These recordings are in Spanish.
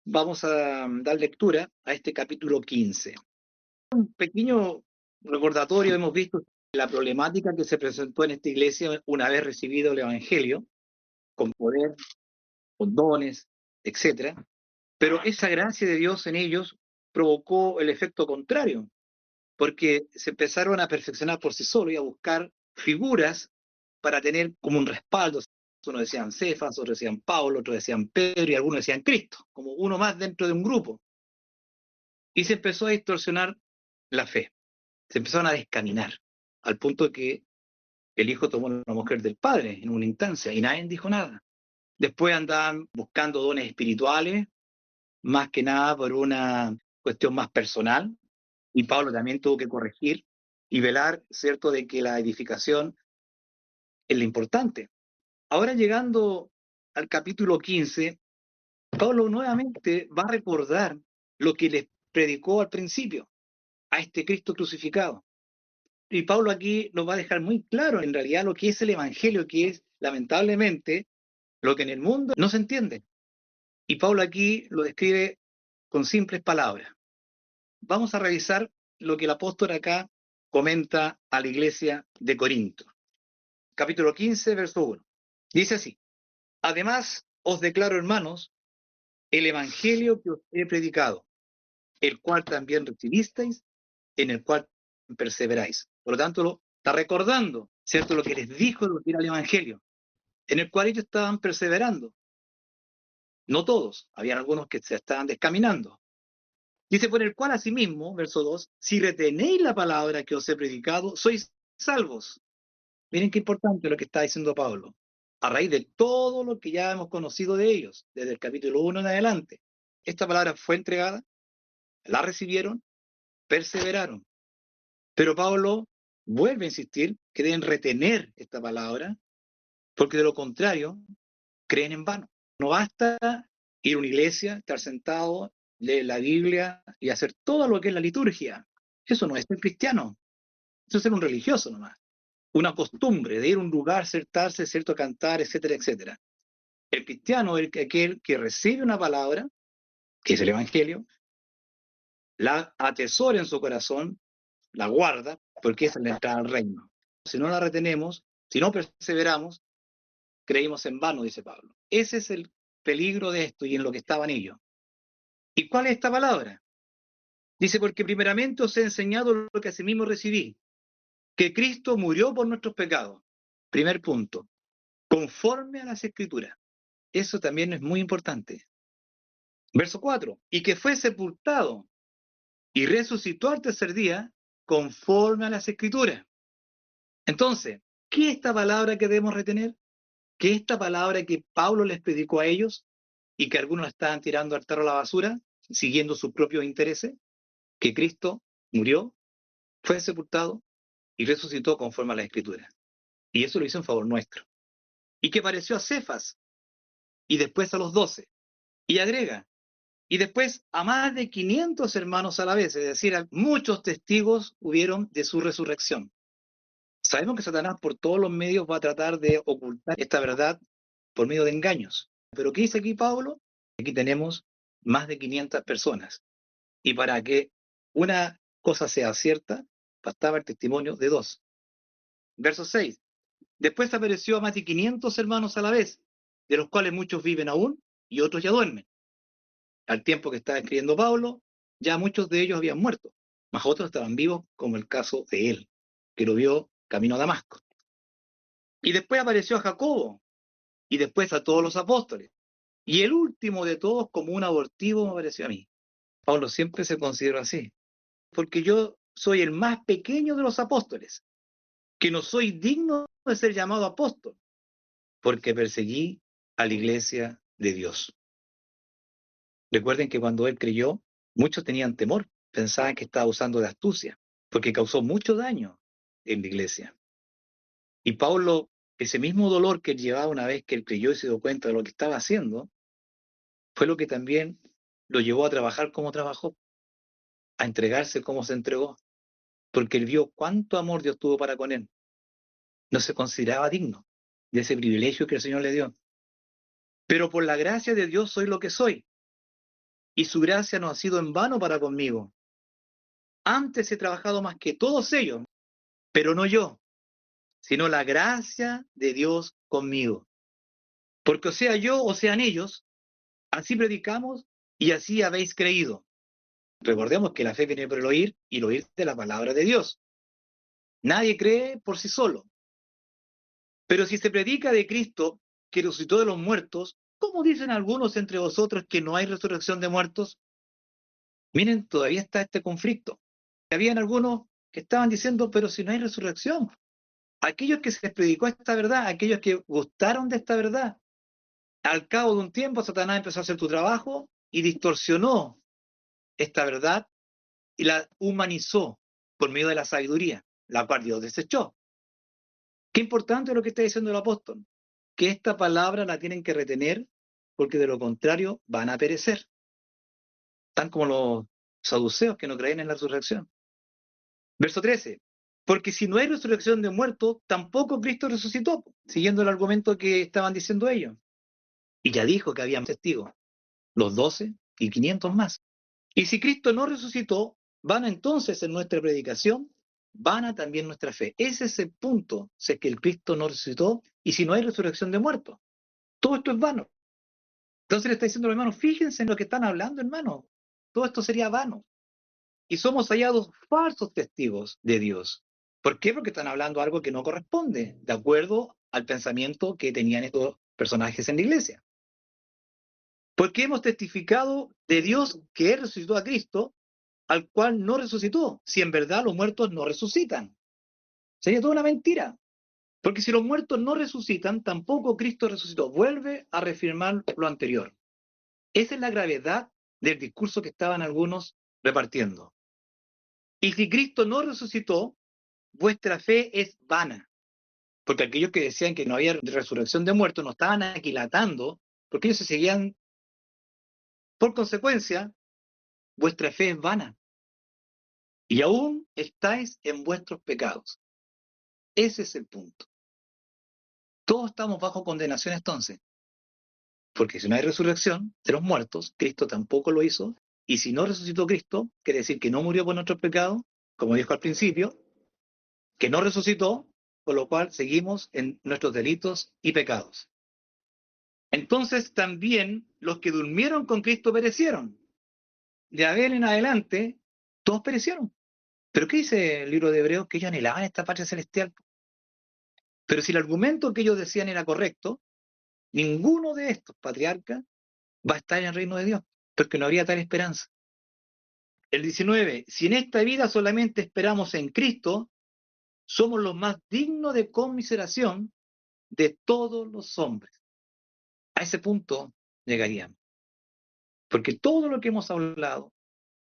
vamos a dar lectura a este capítulo 15. Un pequeño recordatorio, hemos visto la problemática que se presentó en esta iglesia una vez recibido el Evangelio, con poder, con dones, etcétera. Pero esa gracia de Dios en ellos provocó el efecto contrario, porque se empezaron a perfeccionar por sí solos y a buscar figuras para tener como un respaldo. Unos decían Cefas, otros decían Pablo, otros decían Pedro y algunos decían Cristo, como uno más dentro de un grupo. Y se empezó a distorsionar la fe, se empezaron a descaminar, al punto de que el hijo tomó la mujer del padre en una instancia y nadie dijo nada. Después andaban buscando dones espirituales, más que nada por una cuestión más personal, y Pablo también tuvo que corregir y velar, ¿cierto?, de que la edificación es lo importante. Ahora llegando al capítulo 15, Pablo nuevamente va a recordar lo que les predicó al principio, a este Cristo crucificado. Y Pablo aquí nos va a dejar muy claro en realidad lo que es el Evangelio, que es lamentablemente lo que en el mundo no se entiende. Y Pablo aquí lo describe con simples palabras. Vamos a revisar lo que el apóstol acá comenta a la iglesia de Corinto. Capítulo 15, verso 1. Dice así: además os declaro, hermanos, el evangelio que os he predicado, el cual también recibisteis, en el cual perseveráis. Por lo tanto, lo está recordando, ¿cierto?, lo que les dijo lo que era el evangelio, en el cual ellos estaban perseverando. No todos, habían algunos que se estaban descaminando. Dice, por el cual asimismo, verso 2, si retenéis la palabra que os he predicado, sois salvos. Miren qué importante lo que está diciendo Pablo. A raíz de todo lo que ya hemos conocido de ellos, desde el capítulo 1 en adelante, esta palabra fue entregada, la recibieron, perseveraron. Pero Pablo vuelve a insistir que deben retener esta palabra, porque de lo contrario, creen en vano. No basta ir a una iglesia, estar sentado, leer la Biblia y hacer todo lo que es la liturgia. Eso no es ser cristiano, eso es ser un religioso nomás. Una costumbre de ir a un lugar, sentarse, cierto, cantar, etcétera, etcétera. El cristiano es aquel que recibe una palabra, que es el Evangelio, la atesora en su corazón, la guarda, porque esa es la entrada al reino. Si no la retenemos, si no perseveramos, creímos en vano, dice Pablo. Ese es el peligro de esto y en lo que estaban ellos. ¿Y cuál es esta palabra? Dice, porque primeramente os he enseñado lo que asimismo recibí, que Cristo murió por nuestros pecados. Primer punto, conforme a las Escrituras. Eso también es muy importante. Verso 4, y que fue sepultado y resucitó al tercer día, conforme a las Escrituras. Entonces, ¿qué es esta palabra que debemos retener? ¿Qué es esta palabra que Pablo les predicó a ellos y que algunos estaban tirando al tarro a la basura, siguiendo sus propios intereses? Que Cristo murió, fue sepultado y resucitó conforme a las Escrituras. Y eso lo hizo en favor nuestro. Y que pareció a Cefas y después a los 12. Y agrega, y después a más de 500 hermanos a la vez, es decir, muchos testigos hubieron de su resurrección. Sabemos que Satanás por todos los medios va a tratar de ocultar esta verdad por medio de engaños. Pero ¿qué dice aquí Pablo? Aquí tenemos más de 500 personas. Y para que una cosa sea cierta, bastaba el testimonio de dos. Verso 6. Después apareció a más de 500 hermanos a la vez, de los cuales muchos viven aún y otros ya duermen. Al tiempo que estaba escribiendo Pablo, ya muchos de ellos habían muerto, mas otros estaban vivos, como el caso de él, que lo vio camino a Damasco. Y después apareció a Jacobo, y después a todos los apóstoles. Y el último de todos, como un abortivo, me apareció a mí. Pablo siempre se consideró así, porque yo soy el más pequeño de los apóstoles, que no soy digno de ser llamado apóstol, porque perseguí a la iglesia de Dios. Recuerden que cuando él creyó, muchos tenían temor, pensaban que estaba usando de astucia, porque causó mucho daño en la iglesia. Y Pablo, ese mismo dolor que él llevaba una vez que él creyó y se dio cuenta de lo que estaba haciendo, fue lo que también lo llevó a trabajar como trabajó, a entregarse como se entregó, porque él vio cuánto amor Dios tuvo para con él. No se consideraba digno de ese privilegio que el Señor le dio. Pero por la gracia de Dios soy lo que soy. y su gracia no ha sido en vano para conmigo. Antes he trabajado más que todos ellos, pero no yo, sino la gracia de Dios conmigo. Porque o sea yo o sean ellos, así predicamos y así habéis creído. Recordemos que la fe viene por el oír y el oír de la palabra de Dios. Nadie cree por sí solo. Pero si se predica de Cristo que resucitó de los muertos, ¿cómo dicen algunos entre vosotros que no hay resurrección de muertos? Miren, todavía está este conflicto. Habían algunos que estaban diciendo, pero si no hay resurrección. Aquellos que se les predicó esta verdad, aquellos que gustaron de esta verdad, al cabo de un tiempo Satanás empezó a hacer tu trabajo y distorsionó esta verdad y la humanizó por medio de la sabiduría, la cual Dios desechó. Qué importante es lo que está diciendo el apóstol, que esta palabra la tienen que retener porque de lo contrario van a perecer, tan como los saduceos que no creen en la resurrección. Verso 13. Porque si no hay resurrección de muertos, tampoco Cristo resucitó, siguiendo el argumento que estaban diciendo ellos. Y ya dijo que había testigos, los 12 y 500 más. Y si Cristo no resucitó, vana entonces en nuestra predicación, vana también nuestra fe. Ese es el punto, si es que el Cristo no resucitó y si no hay resurrección de muertos. Todo esto es vano. Entonces le está diciendo a los hermanos, fíjense en lo que están hablando, hermanos. Todo esto sería vano. Y somos hallados falsos testigos de Dios. ¿Por qué? Porque están hablando algo que no corresponde, de acuerdo al pensamiento que tenían estos personajes en la iglesia. Porque hemos testificado de Dios que Él resucitó a Cristo, al cual no resucitó, si en verdad los muertos no resucitan. Sería toda una mentira. Porque si los muertos no resucitan, tampoco Cristo resucitó. Vuelve a reafirmar lo anterior. Esa es la gravedad del discurso que estaban algunos repartiendo. Y si Cristo no resucitó, vuestra fe es vana. Porque aquellos que decían que no había resurrección de muertos no estaban aquilatando, porque ellos se seguían. Por consecuencia, vuestra fe es vana. Y aún estáis en vuestros pecados. Ese es el punto. Todos estamos bajo condenación entonces. Porque si no hay resurrección de los muertos, Cristo tampoco lo hizo. Y si no resucitó Cristo, quiere decir que no murió por nuestros pecados, como dijo al principio, que no resucitó, por lo cual seguimos en nuestros delitos y pecados. Entonces también los que durmieron con Cristo perecieron. De Abel en adelante, todos perecieron. ¿Pero qué dice el libro de Hebreos? Que ellos anhelaban esta patria celestial. Pero si el argumento que ellos decían era correcto, ninguno de estos patriarcas va a estar en el reino de Dios, porque no habría tal esperanza. El 19, si en esta vida solamente esperamos en Cristo, somos los más dignos de conmiseración de todos los hombres. A ese punto llegaríamos. Porque todo lo que hemos hablado,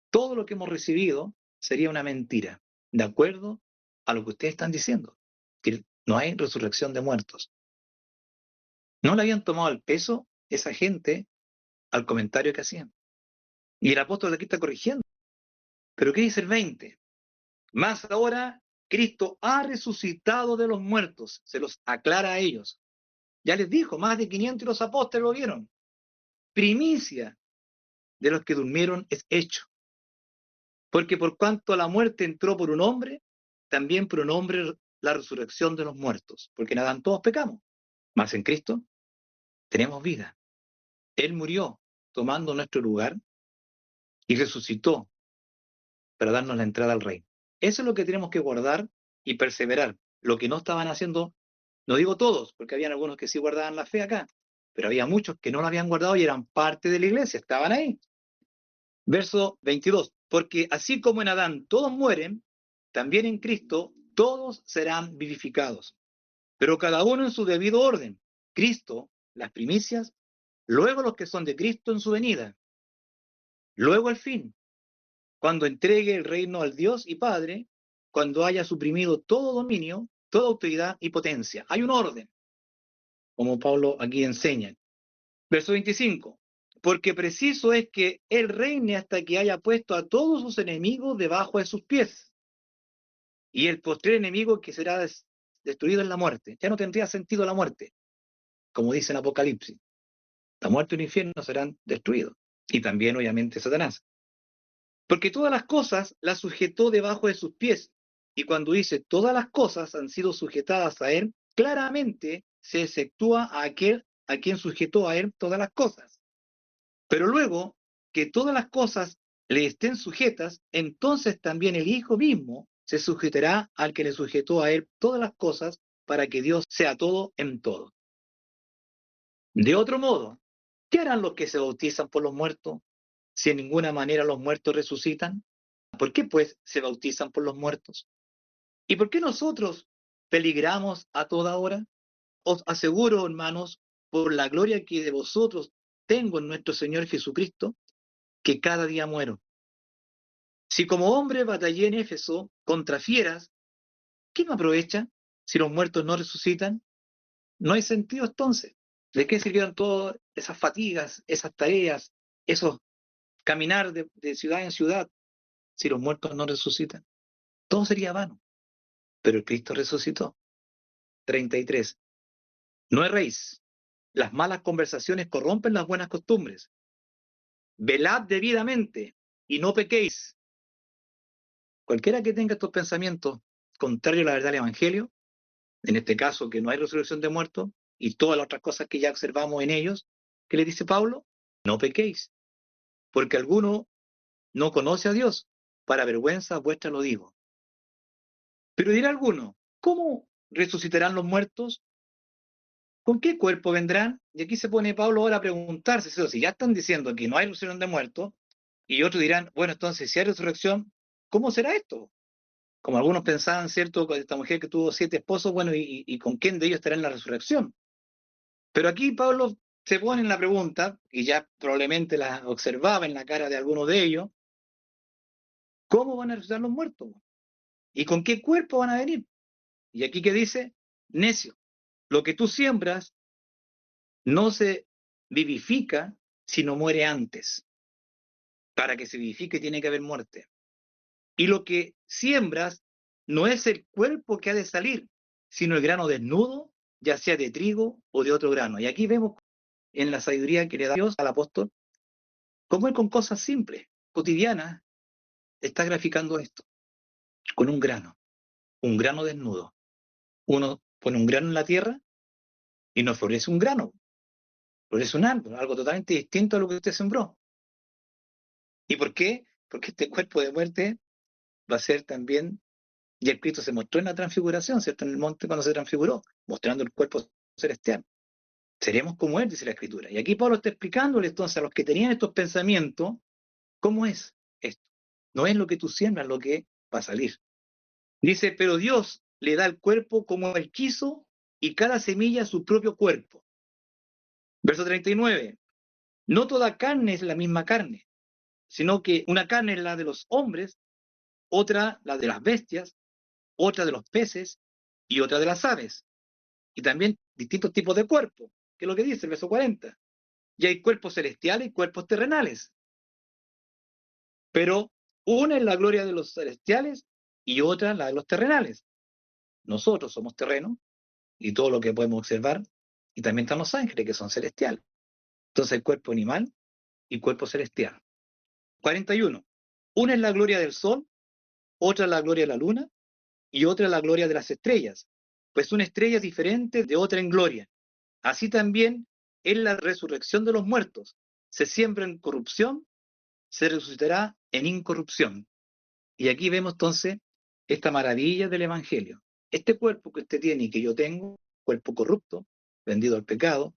todo lo que hemos recibido, sería una mentira, de acuerdo a lo que ustedes están diciendo, que no hay resurrección de muertos. No le habían tomado el peso esa gente al comentario que hacían. Y el apóstol aquí está corrigiendo. ¿Pero qué dice el 20? Más ahora, Cristo ha resucitado de los muertos, se los aclara a ellos. Ya les dijo, más de 500 y los apóstoles lo vieron. Primicia de los que durmieron es hecho. Porque por cuanto la muerte entró por un hombre, también por un hombre la resurrección de los muertos. Porque en Adán todos pecamos, mas en Cristo tenemos vida. Él murió tomando nuestro lugar y resucitó para darnos la entrada al reino. Eso es lo que tenemos que guardar y perseverar. Lo que no estaban haciendo, no digo todos, porque habían algunos que sí guardaban la fe acá, pero había muchos que no lo habían guardado y eran parte de la iglesia, estaban ahí. Verso 22, porque así como en Adán todos mueren, también en Cristo todos serán vivificados, pero cada uno en su debido orden. Cristo, las primicias, luego los que son de Cristo en su venida, luego el fin, cuando entregue el reino al Dios y Padre, cuando haya suprimido todo dominio, toda autoridad y potencia. Hay un orden, como Pablo aquí enseña. Verso 25. Porque preciso es que Él reine hasta que haya puesto a todos sus enemigos debajo de sus pies. Y el postrer enemigo que será destruido en la muerte. Ya no tendría sentido la muerte, como dice en Apocalipsis. La muerte y el infierno serán destruidos. y también obviamente Satanás. Porque todas las cosas las sujetó debajo de sus pies. Y cuando dice todas las cosas han sido sujetadas a él, claramente se exceptúa a aquel a quien sujetó a él todas las cosas. Pero luego que todas las cosas le estén sujetas, entonces también el Hijo mismo se sujetará al que le sujetó a él todas las cosas para que Dios sea todo en todo. De otro modo, ¿qué harán los que se bautizan por los muertos si en ninguna manera los muertos resucitan? ¿Por qué pues se bautizan por los muertos? ¿Y por qué nosotros peligramos a toda hora? Os aseguro, hermanos, por la gloria que de vosotros tengo en nuestro Señor Jesucristo, que cada día muero. Si como hombre batallé en Éfeso contra fieras, ¿qué me aprovecha si los muertos no resucitan? No hay sentido entonces. ¿De qué sirvieron todas esas fatigas, esas tareas, esos caminar de ciudad en ciudad si los muertos no resucitan? Todo sería vano. Pero el Cristo resucitó. 33. No erréis. Las malas conversaciones corrompen las buenas costumbres. Velad debidamente y no pequéis. Cualquiera que tenga estos pensamientos contrarios a la verdad del Evangelio, en este caso que no hay resurrección de muertos, y todas las otras cosas que ya observamos en ellos, ¿qué le dice Pablo? No pequéis, porque alguno no conoce a Dios, para vergüenza vuestra lo digo. Pero dirá alguno, ¿cómo resucitarán los muertos? ¿Con qué cuerpo vendrán? Y aquí se pone Pablo ahora a preguntarse, si ya están diciendo que no hay resurrección de muertos, y otros dirán, bueno, entonces si hay resurrección, ¿cómo será esto? Como algunos pensaban, ¿cierto? Con esta mujer que tuvo 7 esposos, bueno, ¿y con quién de ellos estará en la resurrección? Pero aquí Pablo se pone en la pregunta, y ya probablemente la observaba en la cara de algunos de ellos, ¿cómo van a resucitar los muertos? ¿Y con qué cuerpo van a venir? Y aquí que dice, necio, lo que tú siembras no se vivifica si no muere antes. Para que se vivifique tiene que haber muerte. Y lo que siembras no es el cuerpo que ha de salir, sino el grano desnudo, ya sea de trigo o de otro grano. Y aquí vemos en la sabiduría que le da Dios al apóstol, cómo él con cosas simples, cotidianas, está graficando esto, con un grano desnudo. Uno pone un grano en la tierra y no florece un grano, florece un árbol, algo totalmente distinto a lo que usted sembró. ¿Y por qué? Porque este cuerpo de muerte va a ser también, y el Cristo se mostró en la transfiguración, ¿cierto? En el monte cuando se transfiguró, mostrando el cuerpo celestial. Seremos como Él, dice la Escritura. Y aquí Pablo está explicándole entonces a los que tenían estos pensamientos, ¿cómo es esto? No es lo que tú siembras lo que va a salir. Dice, pero Dios le da el cuerpo como Él quiso y cada semilla su propio cuerpo. Verso 39. No toda carne es la misma carne, sino que una carne es la de los hombres, otra la de las bestias, otra de los peces y otra de las aves. Y también distintos tipos de cuerpos, que es lo que dice el verso 40. Y hay cuerpos celestiales y cuerpos terrenales. Pero una es la gloria de los celestiales y otra la de los terrenales. Nosotros somos terreno y todo lo que podemos observar, y también están los ángeles que son celestiales. Entonces hay cuerpo animal y cuerpo celestial. 41. Una es la gloria del sol, otra la gloria de la luna y otra la gloria de las estrellas. Pues una estrella es diferente de otra en gloria. Así también es la resurrección de los muertos. Se siembra en corrupción, se resucitará en incorrupción. Y aquí vemos entonces esta maravilla del Evangelio. Este cuerpo que usted tiene y que yo tengo, cuerpo corrupto, vendido al pecado,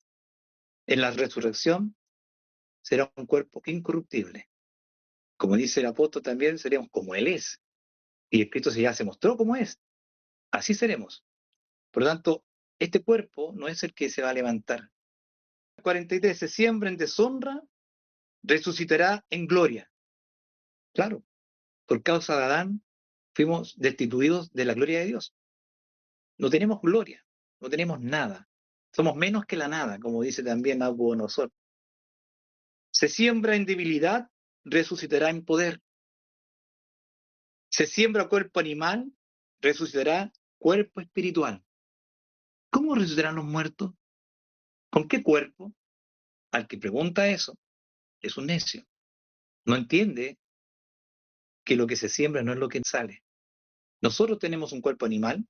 en la resurrección será un cuerpo incorruptible. Como dice el apóstol también, seremos como Él es. Y el Cristo ya se mostró como es. Así seremos. Por lo tanto, este cuerpo no es el que se va a levantar. 43. Se siembra en deshonra, resucitará en gloria. Claro, por causa de Adán fuimos destituidos de la gloria de Dios. No tenemos gloria, no tenemos nada. Somos menos que la nada, como dice también Nabucodonosor. Se siembra en debilidad, resucitará en poder. Se siembra cuerpo animal, resucitará cuerpo espiritual. ¿Cómo resucitarán los muertos? ¿Con qué cuerpo? Al que pregunta eso, es un necio. No entiende que lo que se siembra no es lo que sale. Nosotros tenemos un cuerpo animal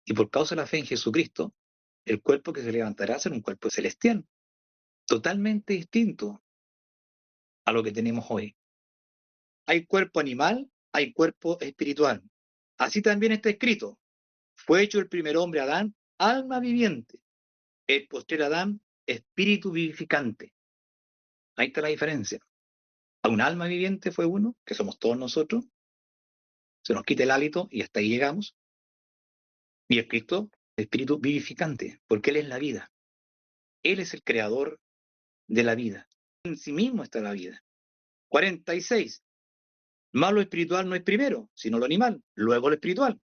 y por causa de la fe en Jesucristo, el cuerpo que se levantará será un cuerpo celestial, totalmente distinto a lo que tenemos hoy. Hay cuerpo animal, hay cuerpo espiritual. Así también está escrito, fue hecho el primer hombre Adán, alma viviente, el postrer Adán, espíritu vivificante. Ahí está la diferencia. A un alma viviente fue uno, que somos todos nosotros, se nos quita el hálito y hasta ahí llegamos. Y el Cristo, espíritu vivificante, porque Él es la vida. Él es el creador de la vida. En sí mismo está la vida. 46. Más lo espiritual no es primero, sino lo animal, luego lo espiritual.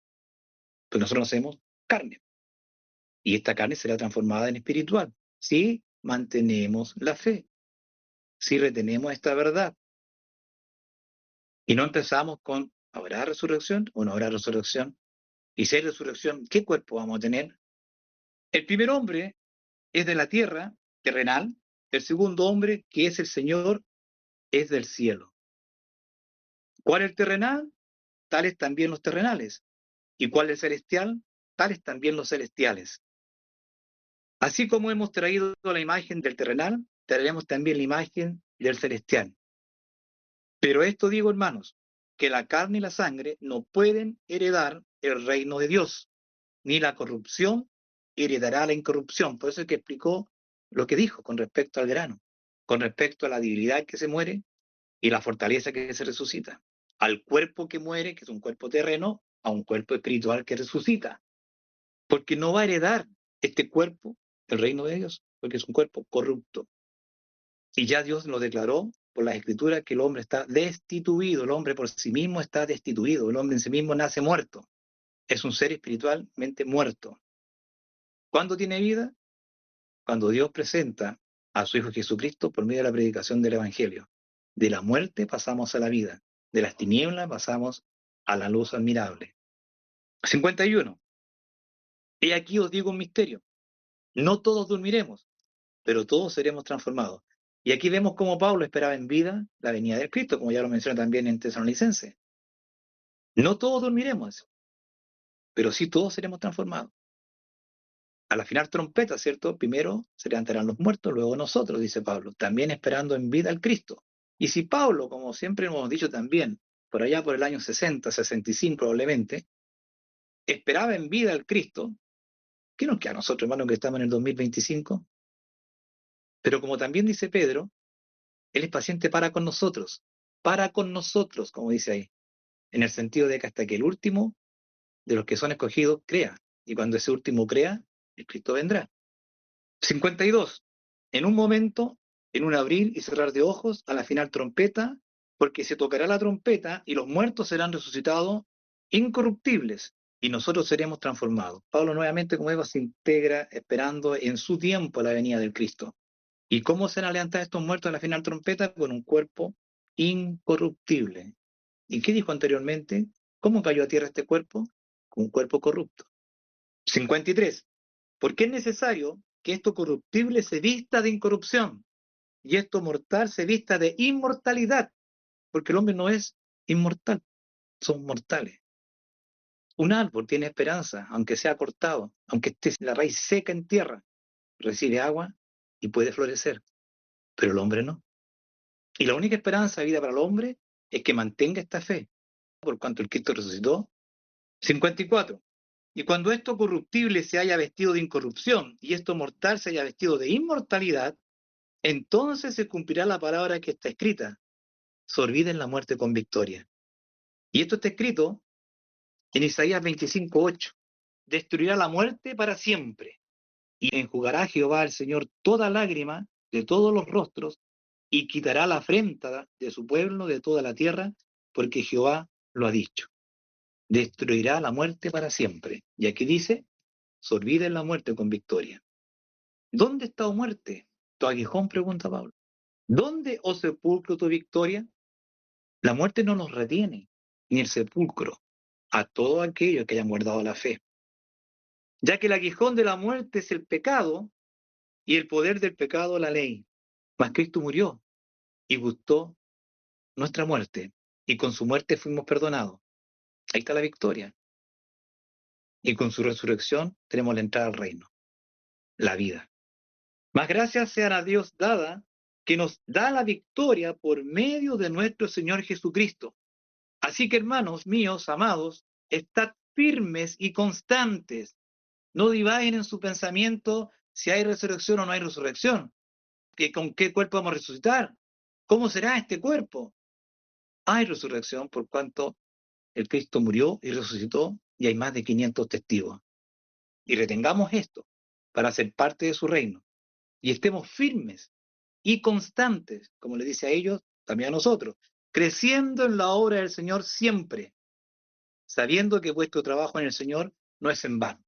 Pues nosotros hacemos carne. Y esta carne será transformada en espiritual. Si mantenemos la fe, si retenemos esta verdad. Y no empezamos con, ¿habrá resurrección o no habrá resurrección? Y si hay resurrección, ¿qué cuerpo vamos a tener? El primer hombre es de la tierra, terrenal. El segundo hombre, que es el Señor, es del cielo. ¿Cuál es el terrenal? Tales también los terrenales. ¿Y cuál es el celestial? Tales también los celestiales. Así como hemos traído la imagen del terrenal, traeremos también la imagen del celestial. Pero esto digo, hermanos, que la carne y la sangre no pueden heredar el reino de Dios, ni la corrupción heredará la incorrupción. Por eso es que explicó lo que dijo con respecto al grano, con respecto a la debilidad que se muere y la fortaleza que se resucita. Al cuerpo que muere, que es un cuerpo terreno, a un cuerpo espiritual que resucita. Porque no va a heredar este cuerpo el reino de Dios, porque es un cuerpo corrupto. Y ya Dios lo declaró por las escrituras que el hombre está destituido, el hombre por sí mismo está destituido, el hombre en sí mismo nace muerto. Es un ser espiritualmente muerto. ¿Cuándo tiene vida? Cuando Dios presenta a su Hijo Jesucristo por medio de la predicación del Evangelio. De la muerte pasamos a la vida, de las tinieblas pasamos a la luz admirable. 51. He aquí os digo un misterio. No todos dormiremos, pero todos seremos transformados. Y aquí vemos cómo Pablo esperaba en vida la venida del Cristo, como ya lo menciona también en Tesalonicenses. No todos dormiremos, pero sí todos seremos transformados. A la final trompeta, ¿cierto? Primero se levantarán los muertos, luego nosotros, dice Pablo, también esperando en vida al Cristo. Y si Pablo, como siempre hemos dicho también, por allá por el año 60, 65 probablemente, esperaba en vida al Cristo, ¿qué nos queda a nosotros, hermanos, que estamos en el 2025? Pero como también dice Pedro, Él es paciente para con nosotros, como dice ahí, en el sentido de que hasta que el último de los que son escogidos crea, y cuando ese último crea, el Cristo vendrá. 52. En un momento, en un abrir y cerrar de ojos, a la final trompeta, porque se tocará la trompeta y los muertos serán resucitados incorruptibles y nosotros seremos transformados. Pablo nuevamente, como digo, se integra esperando en su tiempo la venida del Cristo. ¿Y cómo serán levantados estos muertos a la final trompeta? Con un cuerpo incorruptible. ¿Y qué dijo anteriormente? ¿Cómo cayó a tierra este cuerpo? Con un cuerpo corrupto. 53. Porque es necesario que esto corruptible se vista de incorrupción y esto mortal se vista de inmortalidad, porque el hombre no es inmortal, son mortales. Un árbol tiene esperanza, aunque sea cortado, aunque esté la raíz seca en tierra, recibe agua y puede florecer, pero el hombre no. Y la única esperanza de vida para el hombre es que mantenga esta fe, por cuanto el Cristo resucitó. 54. Y cuando esto corruptible se haya vestido de incorrupción y esto mortal se haya vestido de inmortalidad, entonces se cumplirá la palabra que está escrita: se olviden la muerte con victoria. Y esto está escrito en Isaías 25:8. Destruirá la muerte para siempre y enjugará Jehová el Señor toda lágrima de todos los rostros y quitará la afrenta de su pueblo de toda la tierra, porque Jehová lo ha dicho. Destruirá la muerte para siempre. Y aquí dice, se olviden la muerte con victoria. ¿Dónde está, oh muerte, tu aguijón? Pregunta Pablo. ¿Dónde, oh sepulcro, tu victoria? La muerte no nos retiene, ni el sepulcro, a todo aquello que hayan guardado la fe. Ya que el aguijón de la muerte es el pecado, y el poder del pecado la ley. Mas Cristo murió y gustó nuestra muerte, y con su muerte fuimos perdonados. Ahí está la victoria. Y con su resurrección tenemos la entrada al reino, la vida. Más gracias sean a Dios dada, que nos da la victoria por medio de nuestro Señor Jesucristo. Así que, hermanos míos, amados, estad firmes y constantes. No divaguen en su pensamiento si hay resurrección o no hay resurrección. ¿Con qué cuerpo vamos a resucitar? ¿Cómo será este cuerpo? Hay resurrección por cuanto el Cristo murió y resucitó y hay más de 500 testigos. Y retengamos esto para ser parte de su reino. Y estemos firmes y constantes, como le dice a ellos, también a nosotros, creciendo en la obra del Señor siempre, sabiendo que vuestro trabajo en el Señor no es en vano.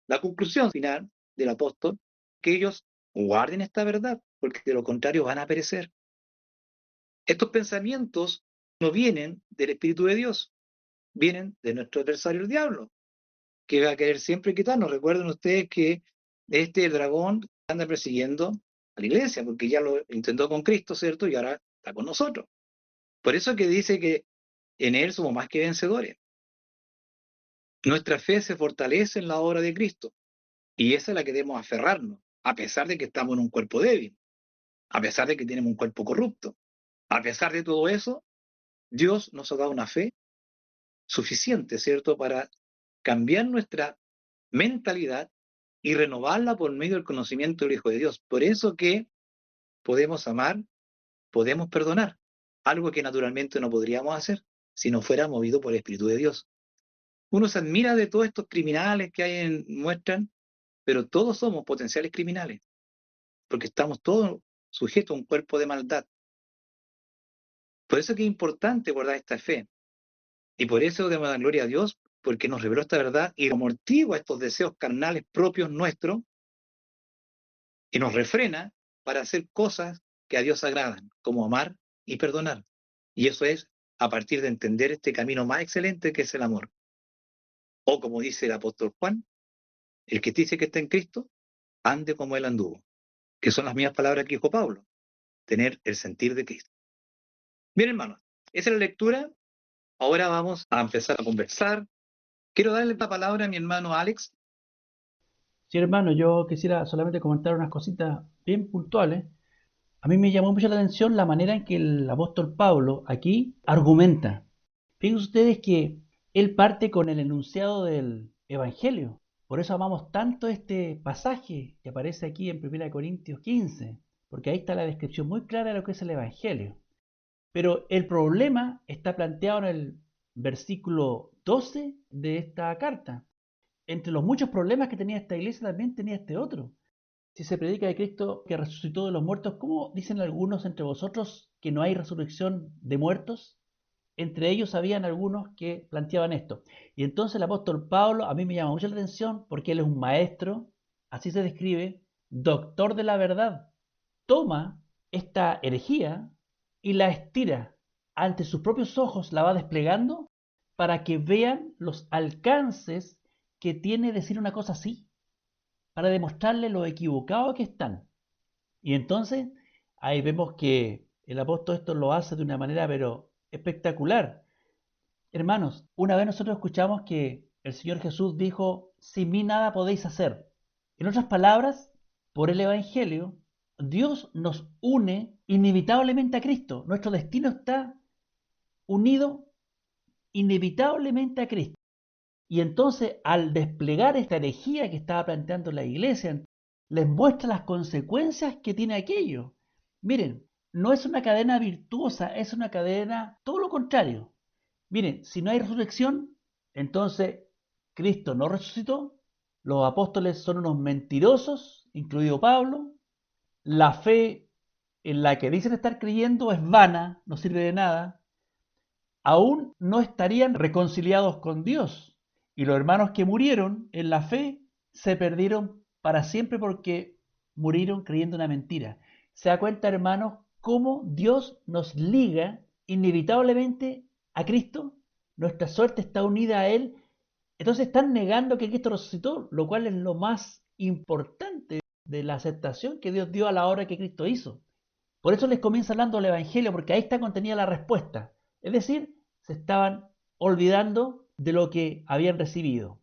La conclusión final del apóstol, que ellos guarden esta verdad, porque de lo contrario van a perecer. Estos pensamientos no vienen del Espíritu de Dios, vienen de nuestro adversario el diablo, que va a querer siempre quitarnos. Recuerden ustedes que el dragón anda persiguiendo a la iglesia, porque ya lo intentó con Cristo, ¿cierto? Y ahora está con nosotros. Por eso que dice que en Él somos más que vencedores. Nuestra fe se fortalece en la obra de Cristo, y esa es la que debemos aferrarnos, a pesar de que estamos en un cuerpo débil, a pesar de que tenemos un cuerpo corrupto. A pesar de todo eso, Dios nos ha dado una fe suficiente, ¿cierto?, para cambiar nuestra mentalidad y renovarla por medio del conocimiento del Hijo de Dios. Por eso que podemos amar, podemos perdonar, algo que naturalmente no podríamos hacer si no fuera movido por el Espíritu de Dios. Uno se admira de todos estos criminales que muestran, pero todos somos potenciales criminales, porque estamos todos sujetos a un cuerpo de maldad. Por eso que es importante guardar esta fe. Y por eso debemos dar gloria a Dios, porque nos reveló esta verdad y amortigua estos deseos carnales propios nuestros y nos refrena para hacer cosas que a Dios agradan, como amar y perdonar. Y eso es a partir de entender este camino más excelente que es el amor. O como dice el apóstol Juan, el que dice que está en Cristo, ande como él anduvo. Que son las mismas palabras que dijo Pablo, tener el sentir de Cristo. Bien, hermanos, esa es la lectura. Ahora vamos a empezar a conversar. Quiero darle la palabra a mi hermano Alex. Sí, hermano, yo quisiera solamente comentar unas cositas bien puntuales. A mí me llamó mucho la atención la manera en que el apóstol Pablo aquí argumenta. Fíjense ustedes que él parte con el enunciado del Evangelio. Por eso amamos tanto este pasaje que aparece aquí en 1 Corintios 15, porque ahí está la descripción muy clara de lo que es el Evangelio. Pero el problema está planteado en el versículo 12 de esta carta. Entre los muchos problemas que tenía esta iglesia también tenía este otro. Si se predica de Cristo que resucitó de los muertos, ¿cómo dicen algunos entre vosotros que no hay resurrección de muertos? Entre ellos habían algunos que planteaban esto. Y entonces el apóstol Pablo a mí me llama mucho la atención porque él es un maestro, así se describe, doctor de la verdad. Toma esta herejía y la estira ante sus propios ojos, la va desplegando para que vean los alcances que tiene decir una cosa así, para demostrarle lo equivocado que están. Y entonces ahí vemos que el apóstol esto lo hace de una manera pero espectacular. Hermanos, una vez nosotros escuchamos que el Señor Jesús dijo, sin mí nada podéis hacer. En otras palabras, por el Evangelio, Dios nos une inevitablemente a Cristo. Nuestro destino está unido inevitablemente a Cristo. Y entonces, al desplegar esta herejía que estaba planteando la iglesia, les muestra las consecuencias que tiene aquello. Miren, no es una cadena virtuosa, es una cadena todo lo contrario. Miren, si no hay resurrección, entonces Cristo no resucitó, los apóstoles son unos mentirosos, incluido Pablo, la fe en la que dicen estar creyendo es vana, no sirve de nada, aún no estarían reconciliados con Dios. Y los hermanos que murieron en la fe se perdieron para siempre porque murieron creyendo una mentira. ¿Se da cuenta, hermanos, cómo Dios nos liga inevitablemente a Cristo? Nuestra suerte está unida a Él. Entonces están negando que Cristo resucitó, lo cual es lo más importante de la aceptación que Dios dio a la obra que Cristo hizo. Por eso les comienza hablando del Evangelio, porque ahí está contenida la respuesta. Es decir, se estaban olvidando de lo que habían recibido.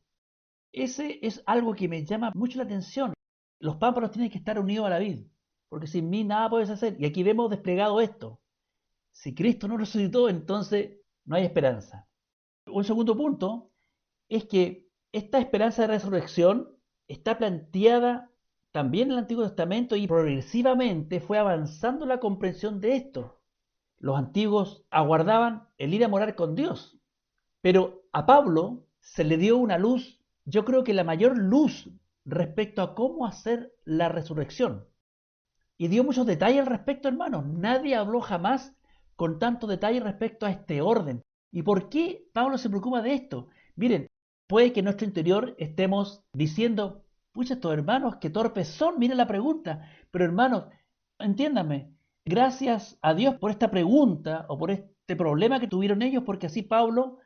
Ese es algo que me llama mucho la atención. Los pámpanos tienen que estar unidos a la vid, porque sin mí nada puedes hacer. Y aquí vemos desplegado esto. Si Cristo no resucitó, entonces no hay esperanza. Un segundo punto es que esta esperanza de resurrección está planteada también en el Antiguo Testamento y progresivamente fue avanzando la comprensión de esto. Los antiguos aguardaban el ir a morar con Dios, pero a Pablo se le dio una luz, yo creo que la mayor luz respecto a cómo hacer la resurrección. Y dio muchos detalles al respecto, hermanos. Nadie habló jamás con tanto detalle respecto a este orden. ¿Y por qué Pablo se preocupa de esto? Miren, puede que en nuestro interior estemos diciendo, pucha, estos hermanos, qué torpes son, miren la pregunta. Pero hermanos, entiéndanme, gracias a Dios por esta pregunta o por este problema que tuvieron ellos, porque así Pablo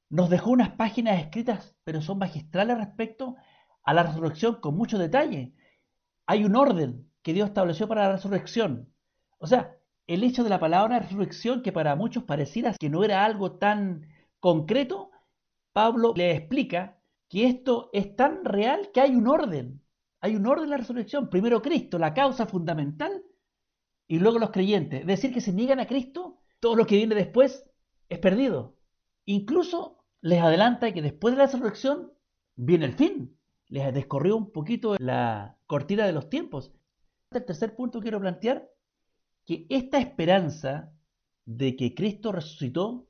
nos dejó unas páginas escritas, pero son magistrales respecto a la resurrección con mucho detalle. Hay un orden que Dios estableció para la resurrección. O sea, el hecho de la palabra resurrección, que para muchos pareciera que no era algo tan concreto, Pablo le explica que esto es tan real que hay un orden. Hay un orden en la resurrección. Primero Cristo, la causa fundamental, y luego los creyentes. Es decir, que si niegan a Cristo, todo lo que viene después es perdido. Incluso les adelanta que después de la resurrección viene el fin. Les descorrió un poquito la cortina de los tiempos. El tercer punto quiero plantear que esta esperanza de que Cristo resucitó,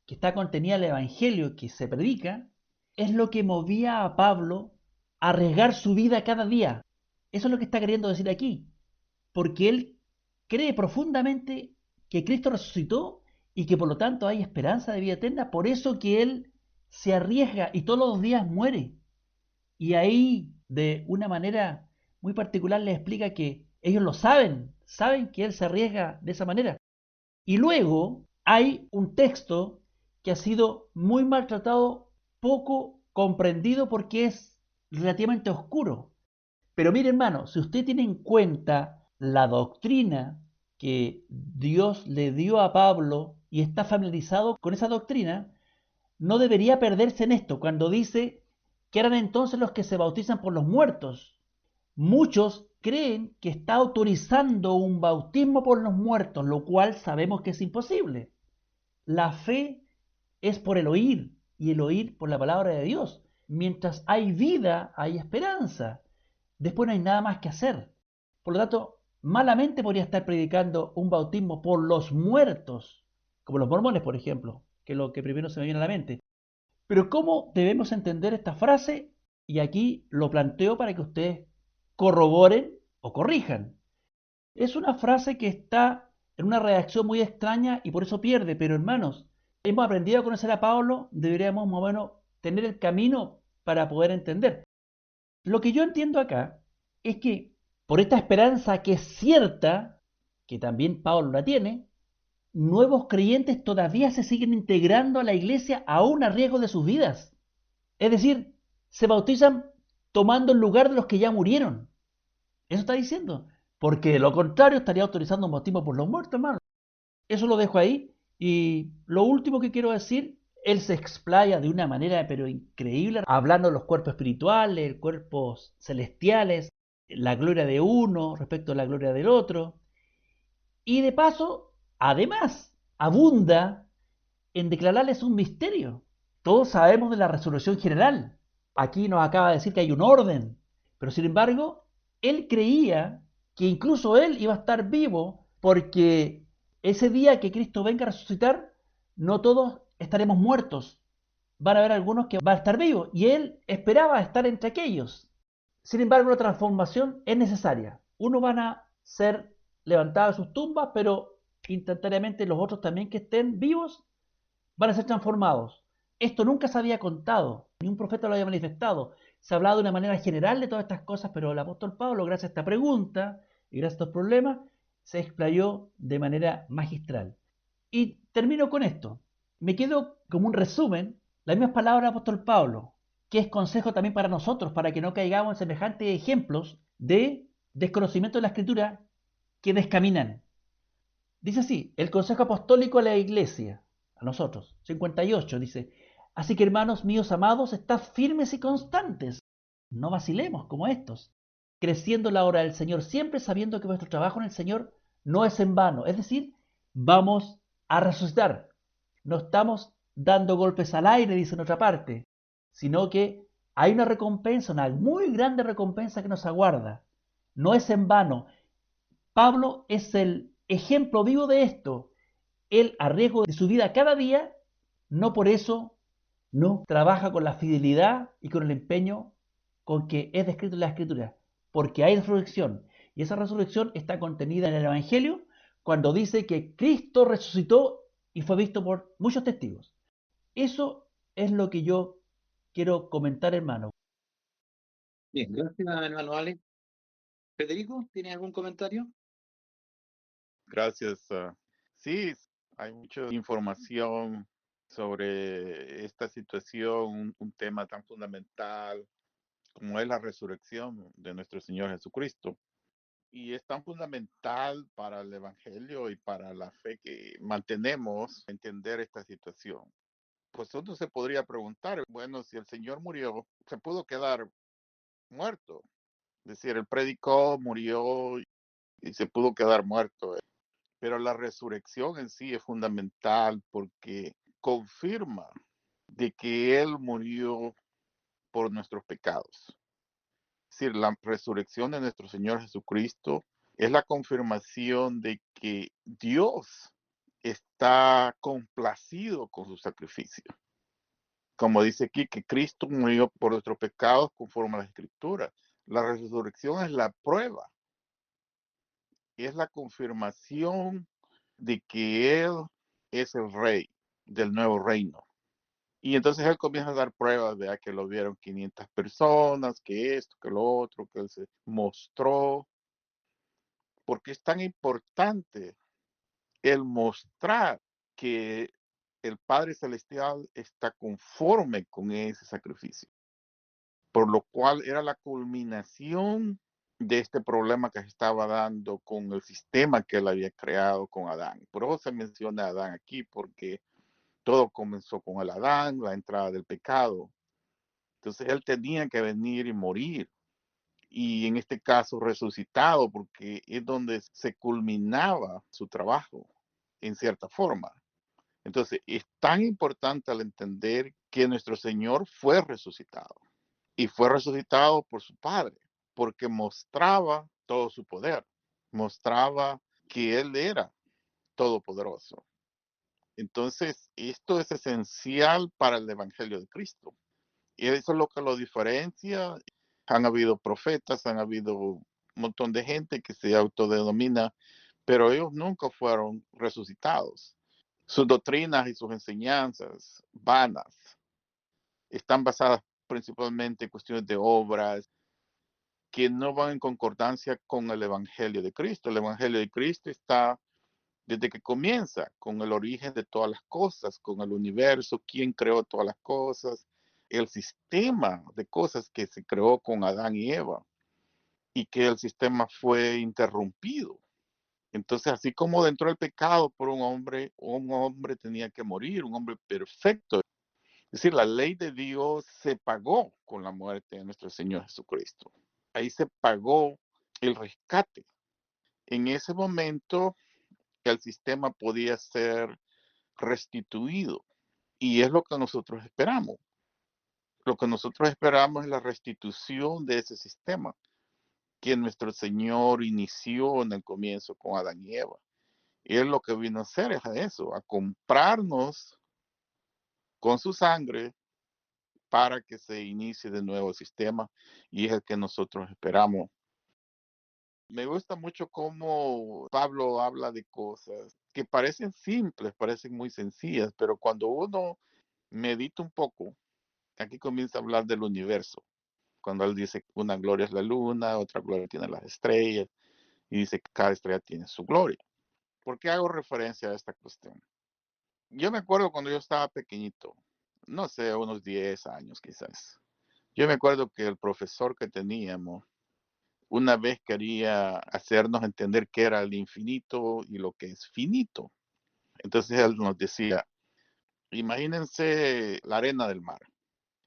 que está contenida en el Evangelio que se predica, es lo que movía a Pablo a arriesgar su vida cada día. Eso es lo que está queriendo decir aquí, porque él cree profundamente que Cristo resucitó y que por lo tanto hay esperanza de vida eterna, por eso que él se arriesga y todos los días muere. Y ahí, de una manera muy particular, les explica que ellos lo saben que él se arriesga de esa manera. Y luego hay un texto que ha sido muy maltratado, poco comprendido porque es relativamente oscuro. Pero mire, hermano, si usted tiene en cuenta la doctrina que Dios le dio a Pablo y está familiarizado con esa doctrina, no debería perderse en esto cuando dice que eran entonces los que se bautizan por los muertos. Muchos creen que está autorizando un bautismo por los muertos, lo cual sabemos que es imposible. La fe es por el oír y el oír por la palabra de Dios. Mientras hay vida, hay esperanza. Después no hay nada más que hacer. Por lo tanto, malamente podría estar predicando un bautismo por los muertos, como los mormones, por ejemplo, que es lo que primero se me viene a la mente. Pero ¿cómo debemos entender esta frase? Y aquí lo planteo para que ustedes corroboren o corrijan. Es una frase que está en una redacción muy extraña y por eso pierde, pero hermanos, hemos aprendido a conocer a Pablo, deberíamos más o menos tener el camino para poder entender. Lo que yo entiendo acá es que por esta esperanza que es cierta, que también Pablo la tiene, nuevos creyentes todavía se siguen integrando a la iglesia aún a riesgo de sus vidas. Es decir, se bautizan tomando el lugar de los que ya murieron. Eso está diciendo. Porque de lo contrario estaría autorizando un bautismo por los muertos, hermano. Eso lo dejo ahí. Y lo último que quiero decir, él se explaya de una manera pero increíble, hablando de los cuerpos espirituales, cuerpos celestiales, la gloria de uno respecto a la gloria del otro. Y de paso, además, abunda en declararles un misterio. Todos sabemos de la resurrección general. Aquí nos acaba de decir que hay un orden. Pero sin embargo, él creía que incluso él iba a estar vivo porque ese día que Cristo venga a resucitar, no todos estaremos muertos. Van a haber algunos que van a estar vivos. Y él esperaba estar entre aquellos. Sin embargo, la transformación es necesaria. Unos van a ser levantados de sus tumbas, pero instantáneamente los otros también que estén vivos van a ser transformados. Esto nunca se había contado, ni un profeta lo había manifestado. Se ha hablado de una manera general de todas estas cosas, pero el apóstol Pablo, gracias a esta pregunta y gracias a estos problemas, se explayó de manera magistral. Y termino con esto. Me quedo como un resumen, las mismas palabras del apóstol Pablo, que es consejo también para nosotros, para que no caigamos en semejantes ejemplos de desconocimiento de la Escritura que descaminan. Dice así, el Consejo Apostólico a la Iglesia, a nosotros, 58, dice, así que hermanos míos amados, estad firmes y constantes, no vacilemos como estos, creciendo la obra del Señor, siempre sabiendo que vuestro trabajo en el Señor no es en vano, es decir, vamos a resucitar, no estamos dando golpes al aire, dice en otra parte, sino que hay una recompensa, una muy grande recompensa que nos aguarda, no es en vano. Pablo es el ejemplo vivo de esto. Él, a riesgo de su vida cada día, no por eso no trabaja con la fidelidad y con el empeño con que es descrito en la Escritura, porque hay resurrección. Y esa resurrección está contenida en el Evangelio cuando dice que Cristo resucitó y fue visto por muchos testigos. Eso es lo que yo quiero comentar, hermano. Bien, gracias, hermano Alex. Federico, ¿tiene algún comentario? Gracias. Sí, hay mucha información sobre esta situación, un tema tan fundamental como es la resurrección de nuestro Señor Jesucristo. Y es tan fundamental para el Evangelio y para la fe que mantenemos entender esta situación. Pues uno se podría preguntar, bueno, si el Señor murió, se pudo quedar muerto. Es decir, él predicó, murió y se pudo quedar muerto. Pero la resurrección en sí es fundamental porque confirma de que Él murió por nuestros pecados. Es decir, la resurrección de nuestro Señor Jesucristo es la confirmación de que Dios está complacido con su sacrificio. Como dice aquí, que Cristo murió por nuestros pecados conforme a la Escritura. La resurrección es la prueba, es la confirmación de que Él es el rey del nuevo reino. Y entonces él comienza a dar pruebas de que lo vieron 500 personas, que esto, que lo otro, que él se mostró. Porque es tan importante el mostrar que el Padre Celestial está conforme con ese sacrificio. Por lo cual era la culminación de este problema que se estaba dando con el sistema que él había creado con Adán. Por eso se menciona a Adán aquí, porque todo comenzó con el Adán, la entrada del pecado. Entonces él tenía que venir y morir. Y en este caso resucitado, porque es donde se culminaba su trabajo, en cierta forma. Entonces es tan importante al entender que nuestro Señor fue resucitado. Y fue resucitado por su Padre, porque mostraba todo su poder. Mostraba que Él era todopoderoso. Entonces, esto es esencial para el Evangelio de Cristo. Y eso es lo que lo diferencia. Han habido profetas, han habido un montón de gente que se autodenomina, pero ellos nunca fueron resucitados. Sus doctrinas y sus enseñanzas vanas están basadas principalmente en cuestiones de obras que no van en concordancia con el Evangelio de Cristo. El Evangelio de Cristo está desde que comienza con el origen de todas las cosas, con el universo, quién creó todas las cosas, el sistema de cosas que se creó con Adán y Eva y que el sistema fue interrumpido. Entonces, así como dentro del pecado por un hombre tenía que morir, un hombre perfecto. Es decir, la ley de Dios se pagó con la muerte de nuestro Señor Jesucristo. Ahí se pagó el rescate. En ese momento, el sistema podía ser restituido. Y es lo que nosotros esperamos. Lo que nosotros esperamos es la restitución de ese sistema que nuestro Señor inició en el comienzo con Adán y Eva. Y él lo que vino a hacer es a eso, a comprarnos con su sangre para que se inicie de nuevo el sistema, y es el que nosotros esperamos. Me gusta mucho cómo Pablo habla de cosas que parecen simples, parecen muy sencillas, pero cuando uno medita un poco, aquí comienza a hablar del universo. Cuando él dice que una gloria es la luna, otra gloria tiene las estrellas, y dice que cada estrella tiene su gloria. ¿Por qué hago referencia a esta cuestión? Yo me acuerdo cuando yo estaba pequeñito, no sé, unos 10 años quizás. Yo me acuerdo que el profesor que teníamos, una vez quería hacernos entender qué era el infinito y lo que es finito. Entonces él nos decía, imagínense la arena del mar.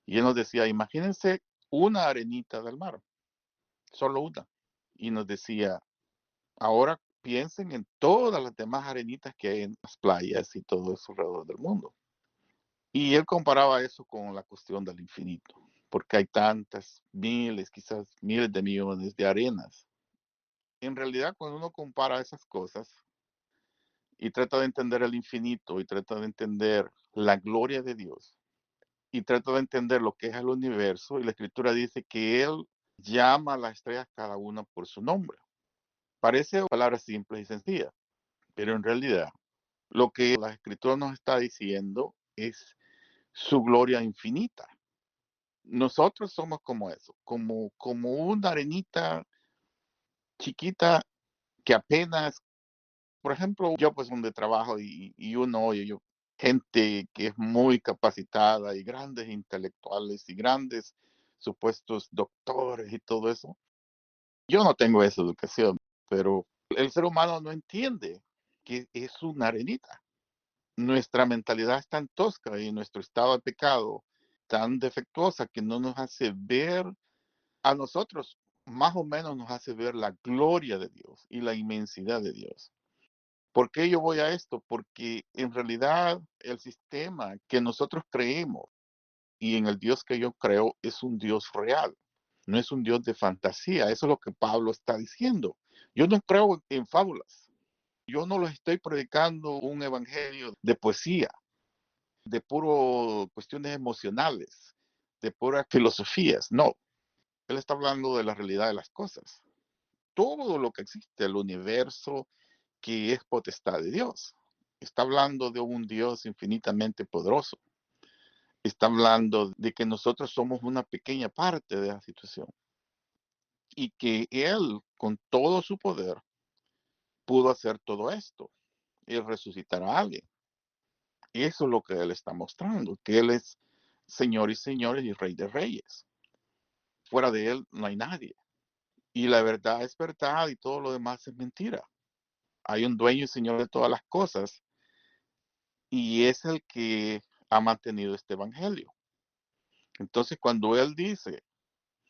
Y él nos decía, imagínense una arenita del mar, solo una. Y nos decía, ahora piensen en todas las demás arenitas que hay en las playas y todo eso alrededor del mundo. Y él comparaba eso con la cuestión del infinito, porque hay tantas miles, quizás miles de millones de arenas. En realidad, cuando uno compara esas cosas y trata de entender el infinito y trata de entender la gloria de Dios y trata de entender lo que es el universo, y la escritura dice que Él llama a las estrellas cada una por su nombre. Parece palabras simples y sencillas, pero en realidad lo que la escritura nos está diciendo es su gloria infinita. Nosotros somos como eso, como una arenita chiquita que apenas, por ejemplo, yo pues donde trabajo y uno oye yo, gente que es muy capacitada y grandes intelectuales y grandes supuestos doctores y todo eso. Yo no tengo esa educación, pero el ser humano no entiende que es una arenita. Nuestra mentalidad es tan tosca y nuestro estado de pecado tan defectuosa que no nos hace ver a nosotros, más o menos nos hace ver la gloria de Dios y la inmensidad de Dios. ¿Por qué yo voy a esto? Porque en realidad el sistema que nosotros creemos y en el Dios que yo creo es un Dios real, no es un Dios de fantasía. Eso es lo que Pablo está diciendo. Yo no creo en fábulas. Yo no les estoy predicando un evangelio de poesía, de puro cuestiones emocionales, de puras filosofías. No, él está hablando de la realidad de las cosas. Todo lo que existe, el universo, que es potestad de Dios. Está hablando de un Dios infinitamente poderoso. Está hablando de que nosotros somos una pequeña parte de la situación y que Él, con todo su poder, pudo hacer todo esto y resucitar a alguien. Eso es lo que Él está mostrando, que Él es Señor y señores y Rey de reyes. Fuera de Él no hay nadie. Y la verdad es verdad y todo lo demás es mentira. Hay un dueño y señor de todas las cosas y es el que ha mantenido este evangelio. Entonces, cuando Él dice,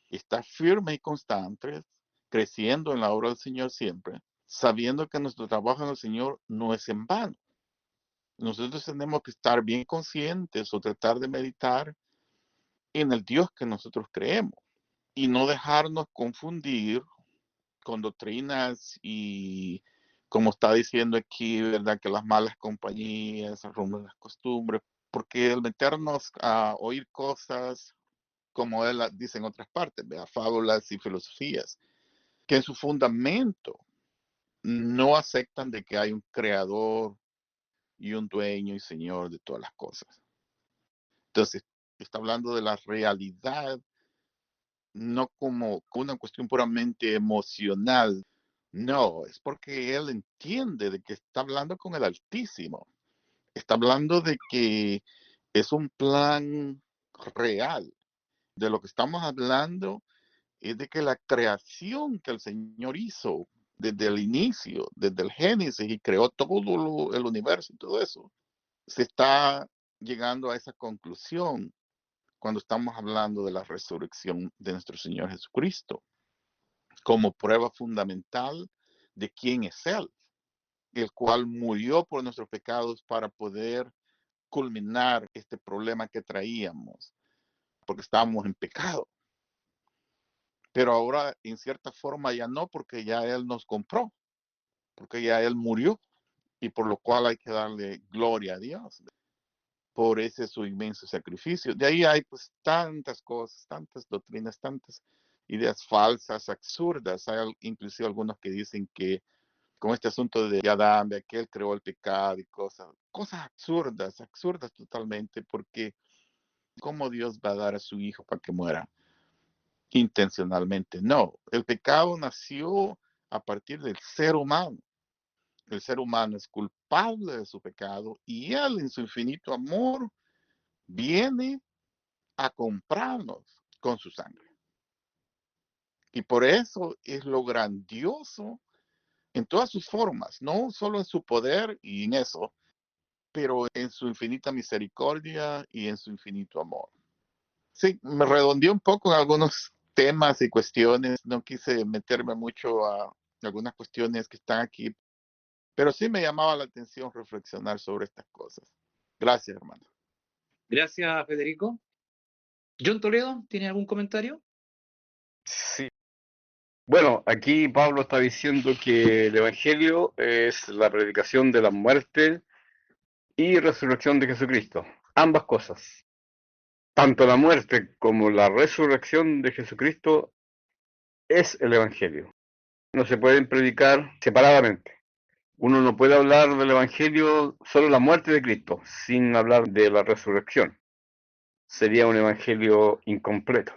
está firme y constante, creciendo en la obra del Señor siempre, sabiendo que nuestro trabajo en el Señor no es en vano. Nosotros tenemos que estar bien conscientes o tratar de meditar en el Dios que nosotros creemos y no dejarnos confundir con doctrinas y, como está diciendo aquí, ¿verdad? Que las malas compañías, arruinan las costumbres, porque el meternos a oír cosas, como él dice en otras partes, ¿verdad? Fábulas y filosofías, que en su fundamento no aceptan de que hay un creador y un dueño y señor de todas las cosas. Entonces, está hablando de la realidad, no como una cuestión puramente emocional. No, es porque él entiende de que está hablando con el Altísimo. Está hablando de que es un plan real. De lo que estamos hablando es de que la creación que el Señor hizo desde el inicio, desde el Génesis, y creó todo el universo y todo eso, se está llegando a esa conclusión cuando estamos hablando de la resurrección de nuestro Señor Jesucristo, como prueba fundamental de quién es Él, el cual murió por nuestros pecados para poder culminar este problema que traíamos, porque estábamos en pecado. Pero ahora, en cierta forma, ya no, porque ya Él nos compró, porque ya Él murió, y por lo cual hay que darle gloria a Dios por ese su inmenso sacrificio. De ahí hay pues tantas cosas, tantas doctrinas, tantas ideas falsas, absurdas. Hay inclusive algunos que dicen que con este asunto de Adán, de que él creó el pecado y cosas absurdas, absurdas totalmente, porque ¿cómo Dios va a dar a su hijo para que muera intencionalmente? No, el pecado nació a partir del ser humano. El ser humano es culpable de su pecado y él en su infinito amor viene a comprarnos con su sangre. Y por eso es lo grandioso en todas sus formas, no solo en su poder y en eso, pero en su infinita misericordia y en su infinito amor. Sí, me redondeé un poco en algunos temas y cuestiones, no quise meterme mucho a algunas cuestiones que están aquí, pero sí me llamaba la atención reflexionar sobre estas cosas. Gracias, hermano. Gracias, Federico. John Toledo, ¿tiene algún comentario? Sí. Bueno, aquí Pablo está diciendo que el Evangelio es la predicación de la muerte y resurrección de Jesucristo. Ambas cosas. Tanto la muerte como la resurrección de Jesucristo es el Evangelio. No se pueden predicar separadamente. Uno no puede hablar del Evangelio solo la muerte de Cristo, sin hablar de la resurrección. Sería un Evangelio incompleto.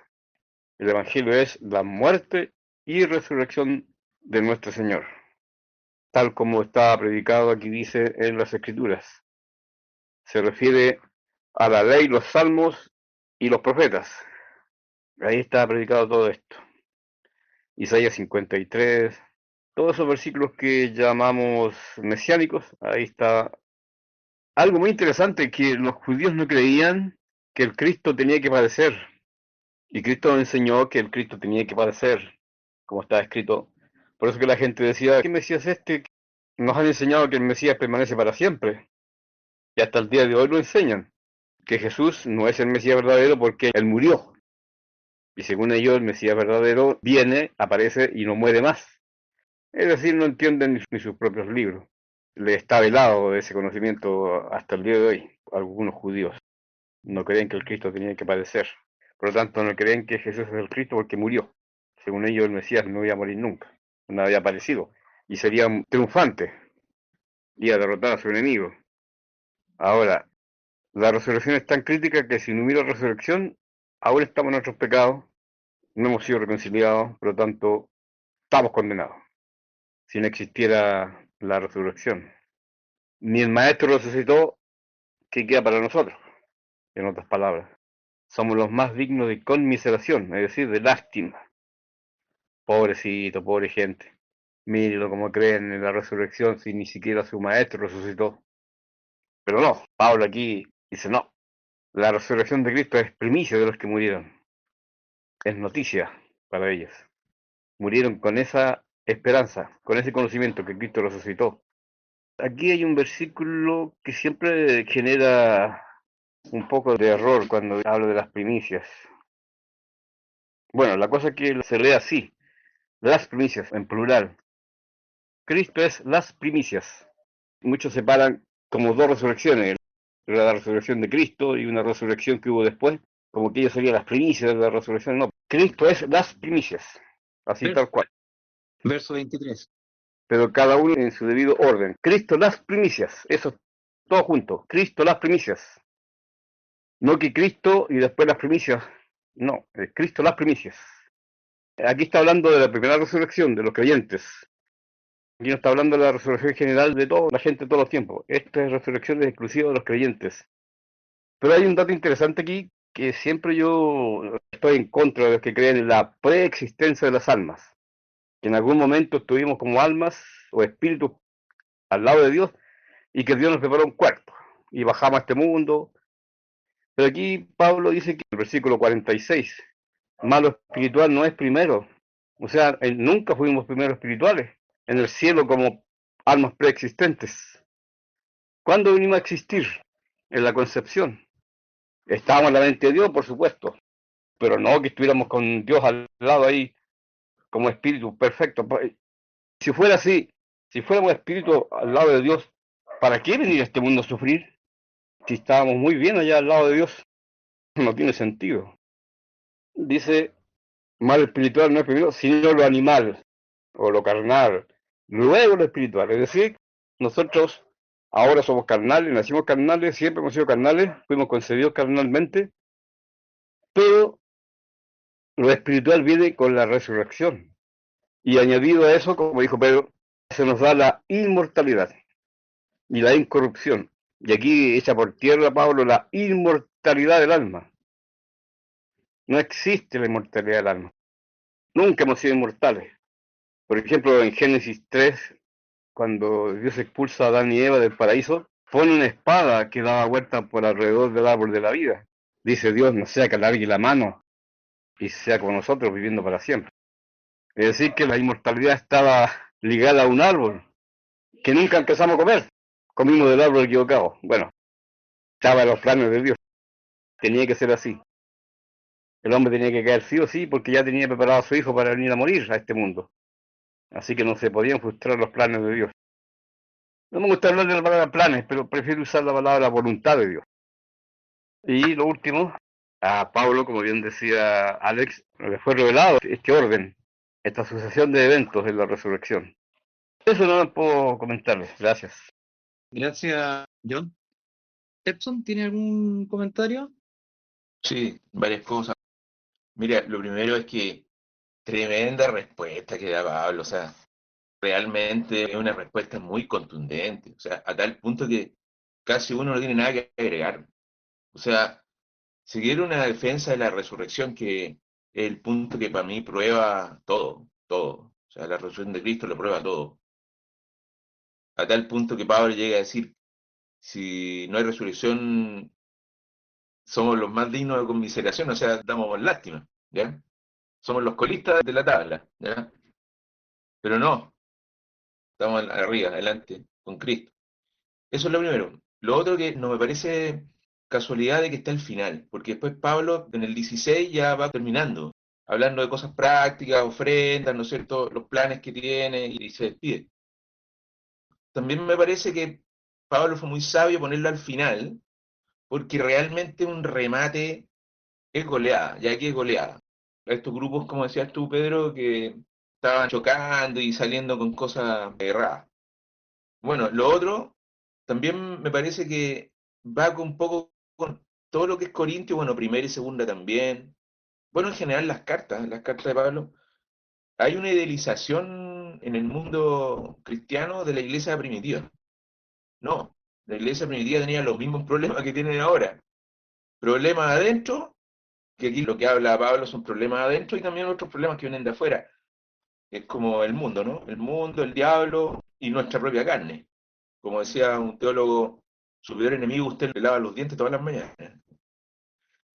El Evangelio es la muerte y resurrección de nuestro Señor, tal como está predicado aquí dice en las Escrituras. Se refiere a la ley, los salmos y los profetas. Ahí está predicado todo esto. Isaías 53, todos esos versículos que llamamos mesiánicos, ahí está. Algo muy interesante, que los judíos no creían que el Cristo tenía que padecer. Y Cristo nos enseñó que el Cristo tenía que padecer, como está escrito. Por eso que la gente decía, ¿qué Mesías es este? Nos han enseñado que el Mesías permanece para siempre. Y hasta el día de hoy lo enseñan. Que Jesús no es el Mesías verdadero porque Él murió. Y según ellos, el Mesías verdadero viene, aparece y no muere más. Es decir, no entienden ni sus propios libros. Le está velado ese conocimiento hasta el día de hoy. Algunos judíos no creen que el Cristo tenía que padecer. Por lo tanto, no creen que Jesús es el Cristo porque murió. Según ellos, el Mesías no iba a morir nunca. No había aparecido. Y sería un triunfante. Iba a derrotar a su enemigo. Ahora, la resurrección es tan crítica que si no hubiera resurrección, aún estamos en nuestros pecados, no hemos sido reconciliados, por lo tanto, estamos condenados. Si no existiera la resurrección. Ni el Maestro resucitó, ¿qué queda para nosotros? En otras palabras, somos los más dignos de conmiseración, es decir, de lástima. Pobrecito, pobre gente. Mírenlo como creen en la resurrección si ni siquiera su Maestro resucitó. Pero no, Pablo aquí dice no. La resurrección de Cristo es primicia de los que murieron. Es noticia para ellos. Murieron con esa esperanza, con ese conocimiento que Cristo resucitó. Aquí hay un versículo que siempre genera un poco de error cuando hablo de las primicias. Bueno, la cosa es que se lee así, las primicias en plural. Cristo es las primicias. Muchos separan como dos resurrecciones, la resurrección de Cristo y una resurrección que hubo después, como que ellos serían las primicias de la resurrección. No, Cristo es las primicias, así tal cual. Verso 23. Pero cada uno en su debido orden. Cristo las primicias, eso todo junto. Cristo las primicias. No que Cristo y después las primicias. No, es Cristo las primicias. Aquí está hablando de la primera resurrección de los creyentes. Aquí no está hablando de la resurrección general de toda la gente de todos los tiempos. Esta es resurrección exclusiva de los creyentes. Pero hay un dato interesante aquí, que siempre yo estoy en contra de los que creen en la preexistencia de las almas. Que en algún momento estuvimos como almas o espíritus al lado de Dios y que Dios nos preparó un cuerpo y bajamos a este mundo. Pero aquí Pablo dice que en el versículo 46, malo espiritual no es primero. O sea, nunca fuimos primeros espirituales en el cielo como almas preexistentes. ¿Cuándo vinimos a existir? En la concepción. Estábamos en la mente de Dios, por supuesto, pero no que estuviéramos con Dios al lado ahí como espíritu perfecto. Si fuera así, si fuéramos espíritu al lado de Dios, ¿para qué venir a este mundo a sufrir? Si estábamos muy bien allá al lado de Dios, no tiene sentido. Dice, mal espiritual no es primero, sino lo animal o lo carnal, luego lo espiritual. Es decir, nosotros ahora somos carnales, nacimos carnales, siempre hemos sido carnales, fuimos concebidos carnalmente, pero lo espiritual viene con la resurrección. Y añadido a eso, como dijo Pedro, se nos da la inmortalidad y la incorrupción. Y aquí echa por tierra Pablo la inmortalidad del alma. No existe la inmortalidad del alma. Nunca hemos sido inmortales. Por ejemplo, en Génesis 3, cuando Dios expulsa a Adán y Eva del paraíso, pone una espada que daba vuelta por alrededor del árbol de la vida. Dice Dios, no sea que alargue la mano y sea con nosotros viviendo para siempre. Es decir, que la inmortalidad estaba ligada a un árbol que nunca empezamos a comer. Comimos del árbol equivocado. Bueno, estaba en los planes de Dios. Tenía que ser así. El hombre tenía que caer sí o sí porque ya tenía preparado a su hijo para venir a morir a este mundo. Así que no se podían frustrar los planes de Dios. No me gusta hablar de la palabra planes, pero prefiero usar la palabra voluntad de Dios. Y lo último, a Pablo, como bien decía Alex, le fue revelado este orden, esta sucesión de eventos en la resurrección. Eso no lo puedo comentarles. Gracias. Gracias, John. Edson, ¿tiene algún comentario? Sí, varias cosas. Mira, lo primero es que tremenda respuesta que da Pablo, o sea, realmente es una respuesta muy contundente, o sea, a tal punto que casi uno no tiene nada que agregar. O sea, seguir una defensa de la resurrección que es el punto que para mí prueba todo, todo. O sea, la resurrección de Cristo lo prueba todo. A tal punto que Pablo llega a decir, si no hay resurrección, somos los más dignos de conmiseración, o sea, damos lástima, ¿ya? Somos los colistas de la tabla, ¿ya? Pero no, estamos arriba, adelante, con Cristo. Eso es lo primero. Lo otro que no me parece casualidad de que está al final, porque después Pablo en el 16 ya va terminando, hablando de cosas prácticas, ofrendas, ¿no es cierto?, los planes que tiene y se despide. También me parece que Pablo fue muy sabio ponerlo al final, porque realmente un remate es goleada, ya que es goleada. Estos grupos, como decías tú, Pedro, que estaban chocando y saliendo con cosas erradas. Bueno, lo otro, también me parece que va con un poco con todo lo que es Corintio, bueno, primera y segunda también. Bueno, en general las cartas de Pablo, hay una idealización en el mundo cristiano de la iglesia primitiva. No, la iglesia primitiva tenía los mismos problemas que tienen ahora. Problemas adentro, que aquí lo que habla Pablo son problemas adentro y también otros problemas que vienen de afuera. Es como el mundo, ¿no? El mundo, el diablo y nuestra propia carne. Como decía un teólogo, su peor enemigo usted le lava los dientes todas las mañanas.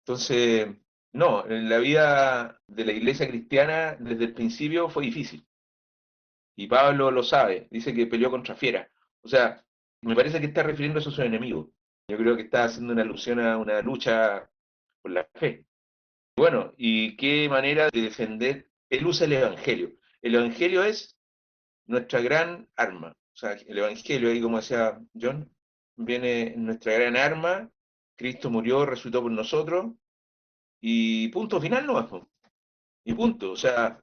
Entonces, no, en la vida de la iglesia cristiana desde el principio fue difícil. Y Pablo lo sabe, dice que peleó contra fieras. O sea, me parece que está refiriéndose a sus enemigos. Yo creo que está haciendo una alusión a una lucha por la fe. Bueno, y qué manera de defender. Él usa el Evangelio. El Evangelio es nuestra gran arma. O sea, el Evangelio, ahí como decía John, viene nuestra gran arma. Cristo murió, resucitó por nosotros. Y punto final no po. Y punto. O sea,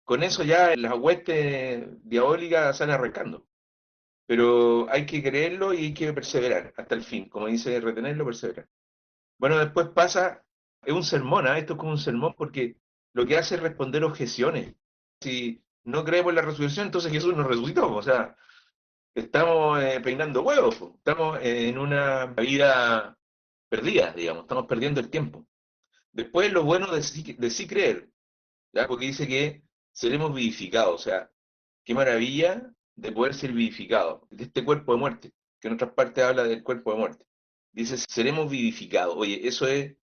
con eso ya las huestes diabólicas salen arrancando. Pero hay que creerlo y hay que perseverar hasta el fin. Como dice, retenerlo, perseverar. Bueno, después pasa, es un sermón, ¿ah? Esto es como un sermón porque lo que hace es responder objeciones. Si no creemos en la resurrección, entonces Jesús nos resucitó. O sea, estamos peinando huevos, po. Estamos en una vida perdida, digamos, estamos perdiendo el tiempo. Después lo bueno de sí creer, ¿ya? Porque dice que seremos vivificados, o sea, qué maravilla de poder ser vivificados, de este cuerpo de muerte, que en otras partes habla del cuerpo de muerte. Dice, seremos vivificados. Oye, eso es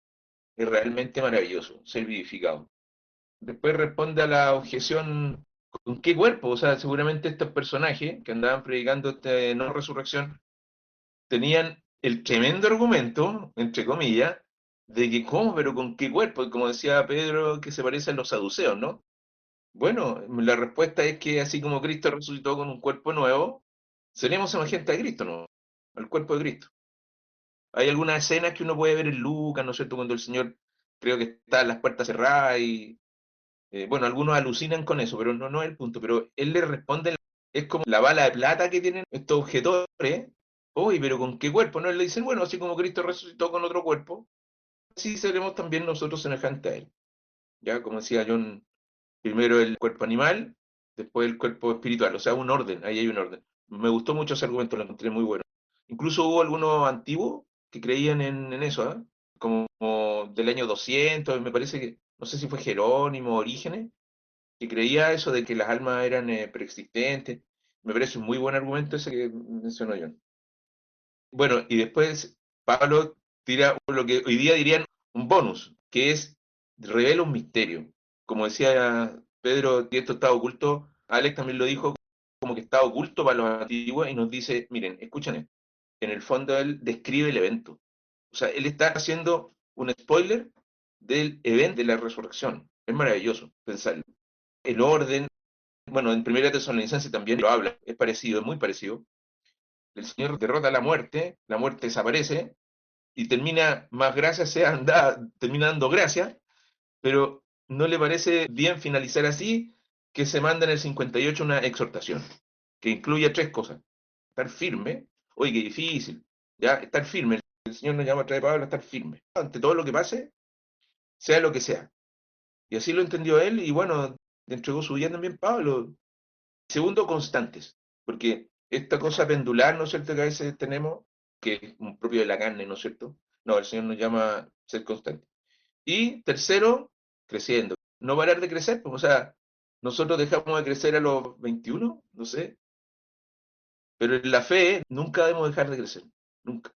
realmente maravilloso, ser vivificado. Después responde a la objeción, ¿con qué cuerpo? O sea, seguramente estos personajes que andaban predicando esta no resurrección tenían el tremendo argumento, entre comillas, de que, ¿cómo? ¿Pero con qué cuerpo? Y como decía Pedro, que se parecen los saduceos, ¿no? Bueno, la respuesta es que así como Cristo resucitó con un cuerpo nuevo, seremos semejantes a Cristo, ¿no? Al cuerpo de Cristo. Hay algunas escenas que uno puede ver en Lucas, ¿no es cierto? Cuando el Señor creo que está en las puertas cerradas y, bueno, algunos alucinan con eso, pero no es el punto. Pero él le responde, es como la bala de plata que tienen estos objetores. Uy, pero ¿con qué cuerpo? No, él le dicen, bueno, así como Cristo resucitó con otro cuerpo, así seremos también nosotros semejantes a él. Ya, como decía John, primero el cuerpo animal, después el cuerpo espiritual, o sea, un orden, ahí hay un orden. Me gustó mucho ese argumento, lo encontré muy bueno. Incluso hubo algunos antiguos que creían en eso, ¿ah? Como del año 200, me parece que, no sé si fue Jerónimo, Orígenes, que creía eso de que las almas eran preexistentes. Me parece un muy buen argumento ese que mencionó John. Bueno, y después Pablo tira lo que hoy día dirían un bonus, que es revela un misterio. Como decía Pedro, que esto está oculto, Alex también lo dijo, como que está oculto para los antiguos y nos dice, miren, escuchen esto. En el fondo él describe el evento. O sea, él está haciendo un spoiler del evento de la resurrección. Es maravilloso pensarlo. El orden, bueno, en Primera Tesalonicenses también lo habla, es parecido, es muy parecido. El Señor derrota la muerte desaparece, y termina, más gracias sean dadas, termina dando gracias, pero no le parece bien finalizar así, que se manda en el 58 una exhortación, que incluye tres cosas. Estar firme, oye, qué difícil, ya, estar firme. El Señor nos llama a través de Pablo a estar firme. Ante todo lo que pase, sea lo que sea. Y así lo entendió él, y bueno, le entregó su vida también Pablo. Segundo, constantes, porque esta cosa pendular, ¿no es cierto?, que a veces tenemos, que es un propio de la carne, ¿no es cierto? No, el Señor nos llama a ser constantes. Y tercero, creciendo. No parar de crecer, pues, o sea, nosotros dejamos de crecer a los 21, no sé, pero en la fe nunca debemos dejar de crecer, nunca.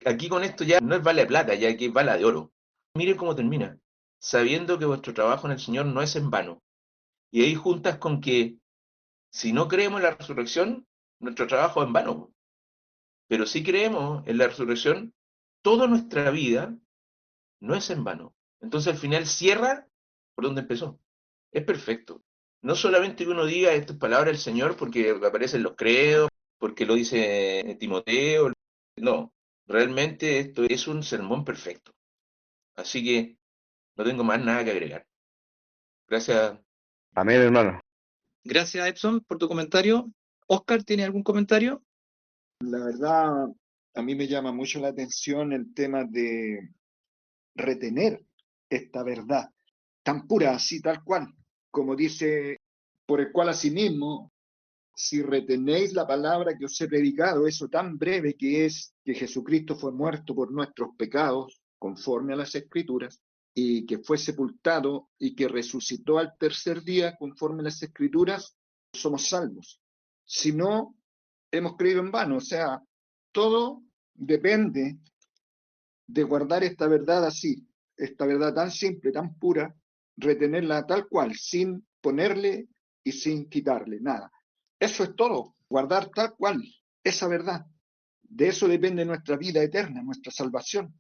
Aquí con esto ya no es bala de plata, ya que es bala de oro. Miren cómo termina, sabiendo que vuestro trabajo en el Señor no es en vano. Y ahí juntas con que si no creemos en la resurrección, nuestro trabajo es en vano. Pero si creemos en la resurrección, toda nuestra vida no es en vano. Entonces al final cierra por donde empezó. Es perfecto. No solamente que uno diga estas palabras del Señor porque aparecen los credos, porque lo dice Timoteo. No, realmente esto es un sermón perfecto. Así que no tengo más nada que agregar. Gracias. Amén, hermano. Gracias, Epson, por tu comentario. Oscar, ¿tiene algún comentario? La verdad, a mí me llama mucho la atención el tema de retener esta verdad tan pura, así tal cual, como dice, por el cual asimismo, si retenéis la palabra que os he predicado, eso tan breve que es que Jesucristo fue muerto por nuestros pecados, conforme a las Escrituras, y que fue sepultado y que resucitó al tercer día, conforme a las Escrituras, somos salvos. Si no, hemos creído en vano. O sea, todo depende de guardar esta verdad así, esta verdad tan simple, tan pura, retenerla tal cual, sin ponerle y sin quitarle nada. Eso es todo, guardar tal cual esa verdad. De eso depende nuestra vida eterna, nuestra salvación,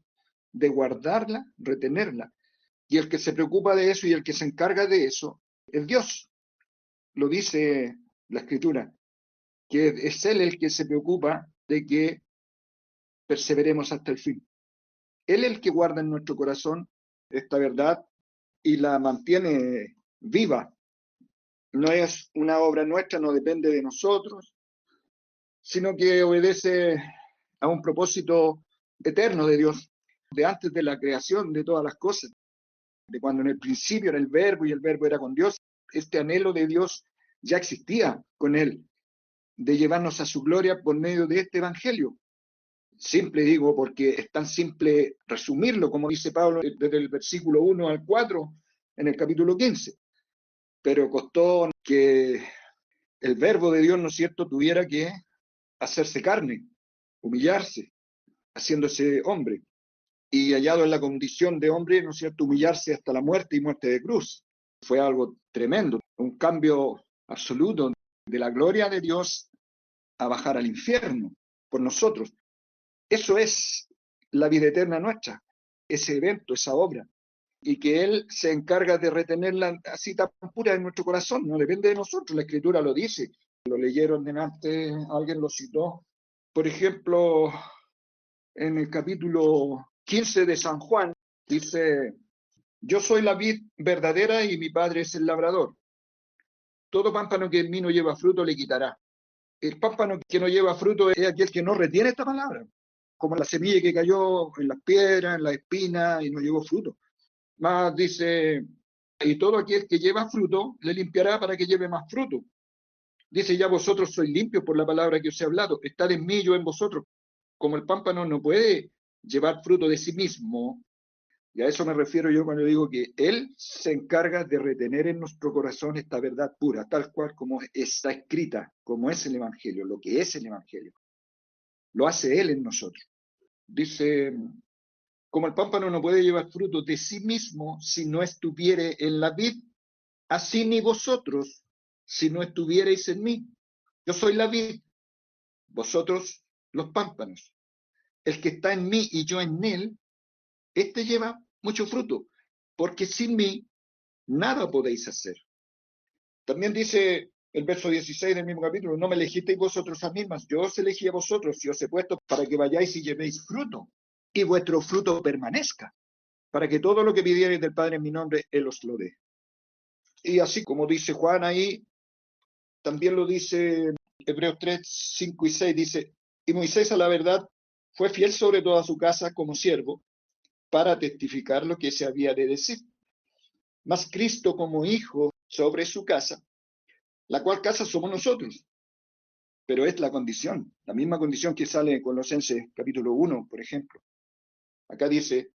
de guardarla, retenerla. Y el que se preocupa de eso y el que se encarga de eso es Dios. Lo dice la Escritura, que es Él el que se preocupa de que perseveremos hasta el fin. Él es el que guarda en nuestro corazón esta verdad y la mantiene viva. No es una obra nuestra, no depende de nosotros, sino que obedece a un propósito eterno de Dios, de antes de la creación de todas las cosas, de cuando en el principio era el Verbo y el Verbo era con Dios. Este anhelo de Dios ya existía con Él, de llevarnos a su gloria por medio de este Evangelio. Simple digo, porque es tan simple resumirlo, como dice Pablo desde el versículo 1 al 4 en el capítulo 15. Pero costó que el verbo de Dios, ¿no es cierto?, tuviera que hacerse carne, humillarse, haciéndose hombre. Y hallado en la condición de hombre, ¿no es cierto?, humillarse hasta la muerte y muerte de cruz. Fue algo tremendo, un cambio absoluto de la gloria de Dios a bajar al infierno por nosotros. Eso es la vida eterna nuestra, ese evento, esa obra, y que Él se encarga de retenerla así tan pura en nuestro corazón, no depende de nosotros, la Escritura lo dice, lo leyeron delante, alguien lo citó, por ejemplo, en el capítulo 15 de San Juan, dice, yo soy la vid verdadera y mi Padre es el labrador, todo pámpano que en mí no lleva fruto le quitará. El pámpano que no lleva fruto es aquel que no retiene esta palabra, como la semilla que cayó en las piedras, en las espinas y no llevó fruto. Más dice, y todo aquel que lleva fruto le limpiará para que lleve más fruto. Dice, ya vosotros sois limpios por la palabra que os he hablado, estad en mí, yo en vosotros. Como el pámpano no puede llevar fruto de sí mismo, Y a eso me refiero yo cuando digo que Él se encarga de retener en nuestro corazón esta verdad pura, tal cual como está escrita, como es el Evangelio, lo que es el Evangelio. Lo hace Él en nosotros. Dice, como el pámpano no puede llevar fruto de sí mismo si no estuviere en la vid, así ni vosotros si no estuvierais en mí. Yo soy la vid, vosotros los pámpanos. El que está en mí y yo en él, este lleva mucho fruto, porque sin mí nada podéis hacer. También dice el verso 16 del mismo capítulo, no me elegisteis vosotros a mí, mas yo os elegí a vosotros y os he puesto para que vayáis y llevéis fruto, y vuestro fruto permanezca, para que todo lo que pidierais del Padre en mi nombre, Él os lo dé. Y así como dice Juan ahí, también lo dice Hebreos 3, 5 y 6, dice, y Moisés a la verdad fue fiel sobre toda su casa como siervo, para testificar lo que se había de decir. Mas Cristo como hijo sobre su casa, la cual casa somos nosotros, pero es la condición, la misma condición que sale en Colosenses capítulo 1, por ejemplo. Acá dice,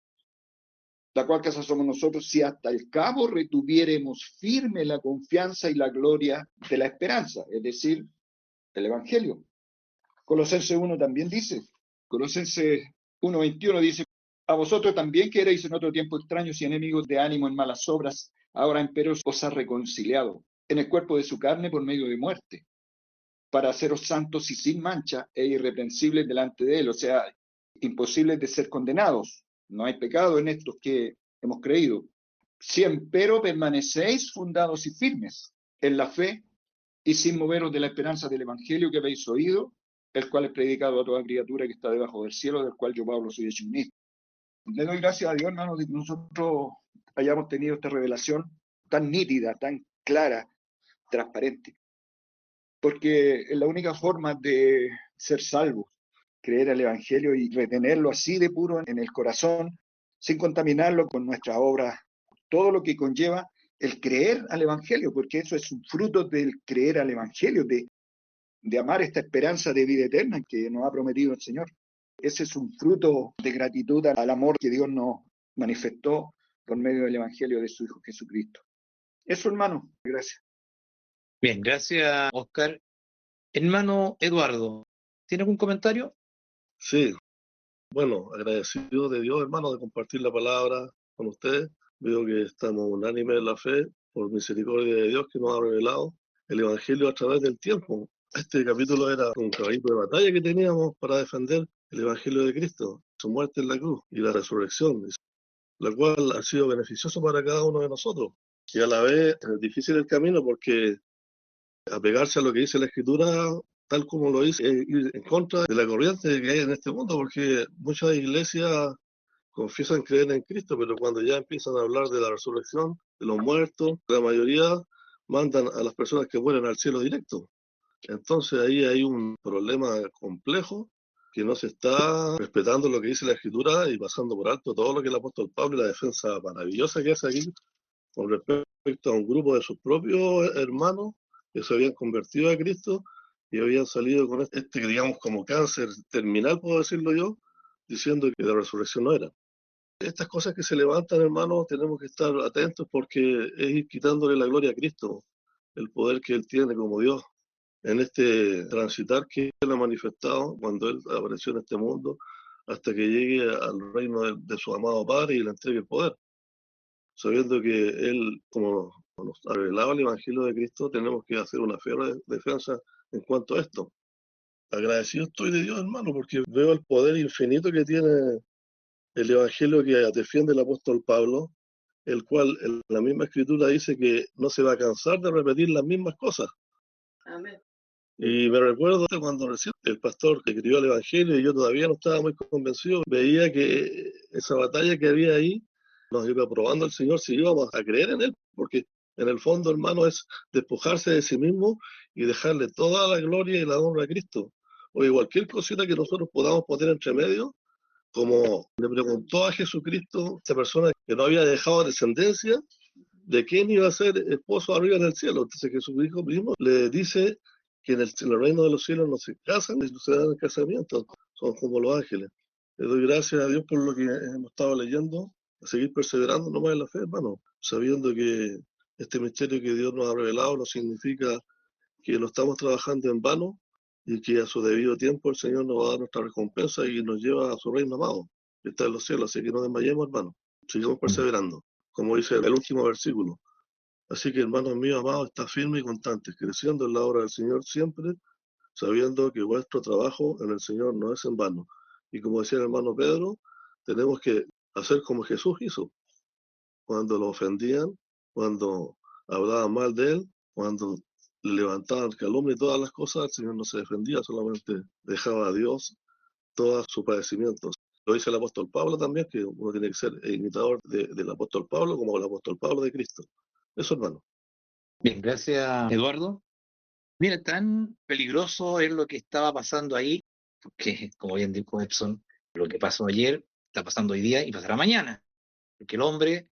la cual casa somos nosotros, si hasta el cabo retuviéremos firme la confianza y la gloria de la esperanza, es decir, el Evangelio. Colosenses 1 también dice, Colosenses 1:21 dice, a vosotros también que erais en otro tiempo extraños y enemigos de ánimo en malas obras, ahora empero os ha reconciliado en el cuerpo de su carne por medio de muerte, para haceros santos y sin mancha e irreprensibles delante de él, o sea, imposibles de ser condenados. No hay pecado en estos que hemos creído. Si empero permanecéis fundados y firmes en la fe y sin moveros de la esperanza del Evangelio que habéis oído, el cual es predicado a toda criatura que está debajo del cielo, del cual yo, Pablo, soy hecho ministro. Le doy gracias a Dios, hermano, de que nosotros hayamos tenido esta revelación tan nítida, tan clara, transparente, porque es la única forma de ser salvos, creer al Evangelio y retenerlo así de puro en el corazón, sin contaminarlo con nuestras obras, todo lo que conlleva el creer al Evangelio, porque eso es un fruto del creer al Evangelio, de amar esta esperanza de vida eterna que nos ha prometido el Señor. Ese es un fruto de gratitud al amor que Dios nos manifestó por medio del Evangelio de su Hijo Jesucristo. Eso, hermano, gracias. Bien, gracias, Oscar. Hermano Eduardo, ¿tiene algún comentario? Sí, bueno, agradecido de Dios, hermano, de compartir la palabra con ustedes. Veo que estamos unánimes en la fe, por misericordia de Dios que nos ha revelado el Evangelio a través del tiempo. Este capítulo era un caballito de batalla que teníamos para defender el Evangelio de Cristo, su muerte en la cruz y la resurrección, la cual ha sido beneficioso para cada uno de nosotros. Y a la vez es difícil el camino porque apegarse a lo que dice la Escritura, tal como lo dice, es ir en contra de la corriente que hay en este mundo, porque muchas iglesias confiesan creer en Cristo, pero cuando ya empiezan a hablar de la resurrección de los muertos, la mayoría mandan a las personas que mueren al cielo directo. Entonces ahí hay un problema complejo, que no se está respetando lo que dice la Escritura y pasando por alto todo lo que el apóstol Pablo y la defensa maravillosa que hace aquí con respecto a un grupo de sus propios hermanos que se habían convertido a Cristo y habían salido con que digamos como cáncer terminal, puedo decirlo yo, diciendo que la resurrección no era. Estas cosas que se levantan, hermanos, tenemos que estar atentos porque es ir quitándole la gloria a Cristo, el poder que Él tiene como Dios en este transitar que Él ha manifestado cuando Él apareció en este mundo hasta que llegue al reino de su amado Padre y le entregue el poder. Sabiendo que Él, como nos ha revelado el Evangelio de Cristo, tenemos que hacer una férrea defensa en cuanto a esto. Agradecido estoy de Dios, hermano, porque veo el poder infinito que tiene el Evangelio que defiende el apóstol Pablo, el cual en la misma escritura dice que no se va a cansar de repetir las mismas cosas. Amén. Y me recuerdo cuando recién el pastor que escribió el Evangelio y yo todavía no estaba muy convencido, veía que esa batalla que había ahí nos iba probando el Señor si íbamos a creer en Él, porque en el fondo, hermano, es despojarse de sí mismo y dejarle toda la gloria y la honra a Cristo. Oye, cualquier cosita que nosotros podamos poner entre medio, como le preguntó a Jesucristo, esta persona que no había dejado descendencia, ¿de quién iba a ser esposo arriba en el cielo? Entonces Jesucristo mismo le dice que en el reino de los cielos no se casan, no se dan casamientos, son como los ángeles. Le doy gracias a Dios por lo que hemos estado leyendo a seguir perseverando nomás en la fe, hermano, sabiendo que este misterio que Dios nos ha revelado no significa que no estamos trabajando en vano y que a su debido tiempo el Señor nos va a dar nuestra recompensa y nos lleva a su reino amado, que está en los cielos. Así que no desmayemos, hermano, sigamos perseverando, como dice el último versículo. Así que, hermanos míos amados, está firme y constante, creciendo en la obra del Señor siempre, sabiendo que vuestro trabajo en el Señor no es en vano. Y como decía el hermano Pedro, tenemos que hacer como Jesús hizo, cuando lo ofendían, cuando hablaban mal de él, cuando le levantaban calumnia y todas las cosas, el Señor no se defendía, solamente dejaba a Dios todos sus padecimientos. Lo dice el apóstol Pablo también, que uno tiene que ser imitador del apóstol Pablo como el apóstol Pablo de Cristo. Eso, hermano. Bien, gracias, Eduardo. Mira, tan peligroso es lo que estaba pasando ahí, porque, como bien dijo Epson, lo que pasó ayer está pasando hoy día y pasará mañana, porque el hombre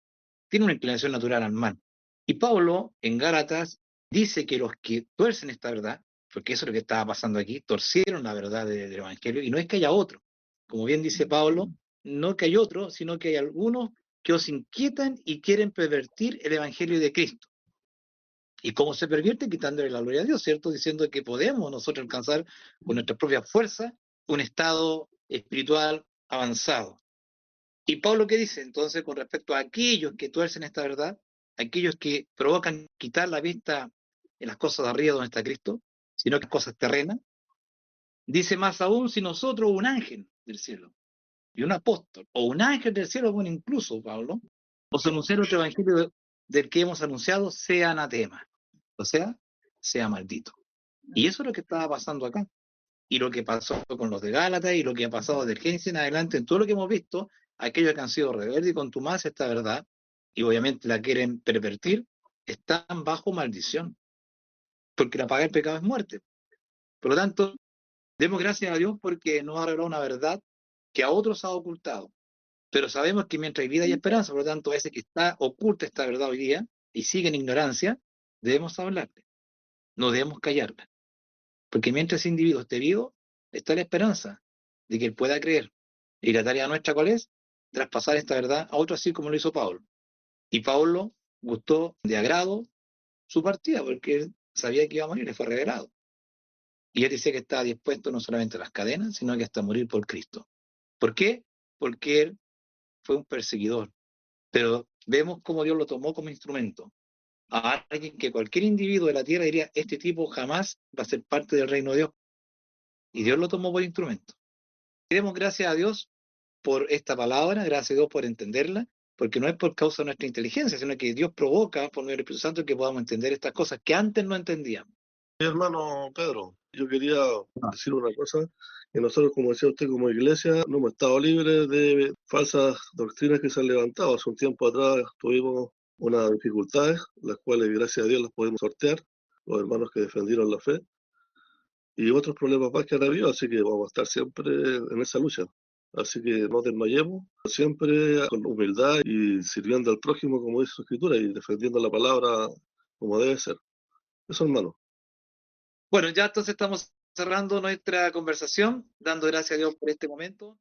tiene una inclinación natural al mal. Y Pablo, en Gálatas, dice que los que tuercen esta verdad, porque eso es lo que estaba pasando aquí, torcieron la verdad del Evangelio, y no es que haya otro. Como bien dice Pablo, no que hay otro, sino que hay algunos que os inquietan y quieren pervertir el Evangelio de Cristo. ¿Y cómo se pervierte? Quitándole la gloria a Dios, ¿cierto? Diciendo que podemos nosotros alcanzar con nuestras propias fuerzas un estado espiritual avanzado. ¿Y Pablo qué dice? Entonces, con respecto a aquellos que tuercen esta verdad, aquellos que provocan quitar la vista en las cosas de arriba donde está Cristo, sino que en cosas terrenas, dice más aún si nosotros, un ángel del cielo, y un apóstol, o un ángel del cielo, bueno, incluso, Pablo, os anunciar otro evangelio del que hemos anunciado, sea anatema, o sea maldito. Y eso es lo que estaba pasando acá. Y lo que pasó con los de Gálatas y lo que ha pasado desde Génesis en adelante, en todo lo que hemos visto, aquellos que han sido rebeldes y contumaces esta verdad, y obviamente la quieren pervertir, están bajo maldición, porque la paga del pecado es muerte. Por lo tanto, demos gracias a Dios porque nos ha revelado una verdad que a otros ha ocultado. Pero sabemos que mientras hay vida hay esperanza, por lo tanto, a ese que está oculta esta verdad hoy día y sigue en ignorancia, debemos hablarle, no debemos callarla. Porque mientras ese individuo esté vivo, está la esperanza de que él pueda creer. Y la tarea nuestra, ¿cuál es? Traspasar esta verdad a otro, así como lo hizo Pablo. Y Pablo gustó de agrado su partida, porque él sabía que iba a morir, le fue revelado. Y él decía que estaba dispuesto no solamente a las cadenas, sino que hasta morir por Cristo. ¿Por qué? Porque él fue un perseguidor. Pero vemos cómo Dios lo tomó como instrumento. A alguien que cualquier individuo de la tierra diría, este tipo jamás va a ser parte del reino de Dios. Y Dios lo tomó por instrumento. Demos gracias a Dios por esta palabra, gracias a Dios por entenderla, porque no es por causa de nuestra inteligencia, sino que Dios provoca por medio del Espíritu Santo que podamos entender estas cosas que antes no entendíamos. Mi hermano Pedro, yo quería decir una cosa, que nosotros, como decía usted, como iglesia, no hemos estado libres de falsas doctrinas que se han levantado. Hace un tiempo atrás tuvimos unas dificultades, las cuales gracias a Dios las podemos sortear, los hermanos que defendieron la fe, y otros problemas más que han habido, así que vamos a estar siempre en esa lucha. Así que no desmayemos, siempre con humildad y sirviendo al prójimo, como dice su escritura, y defendiendo la palabra como debe ser. Eso, hermano. Bueno, ya entonces estamos cerrando nuestra conversación, dando gracias a Dios por este momento.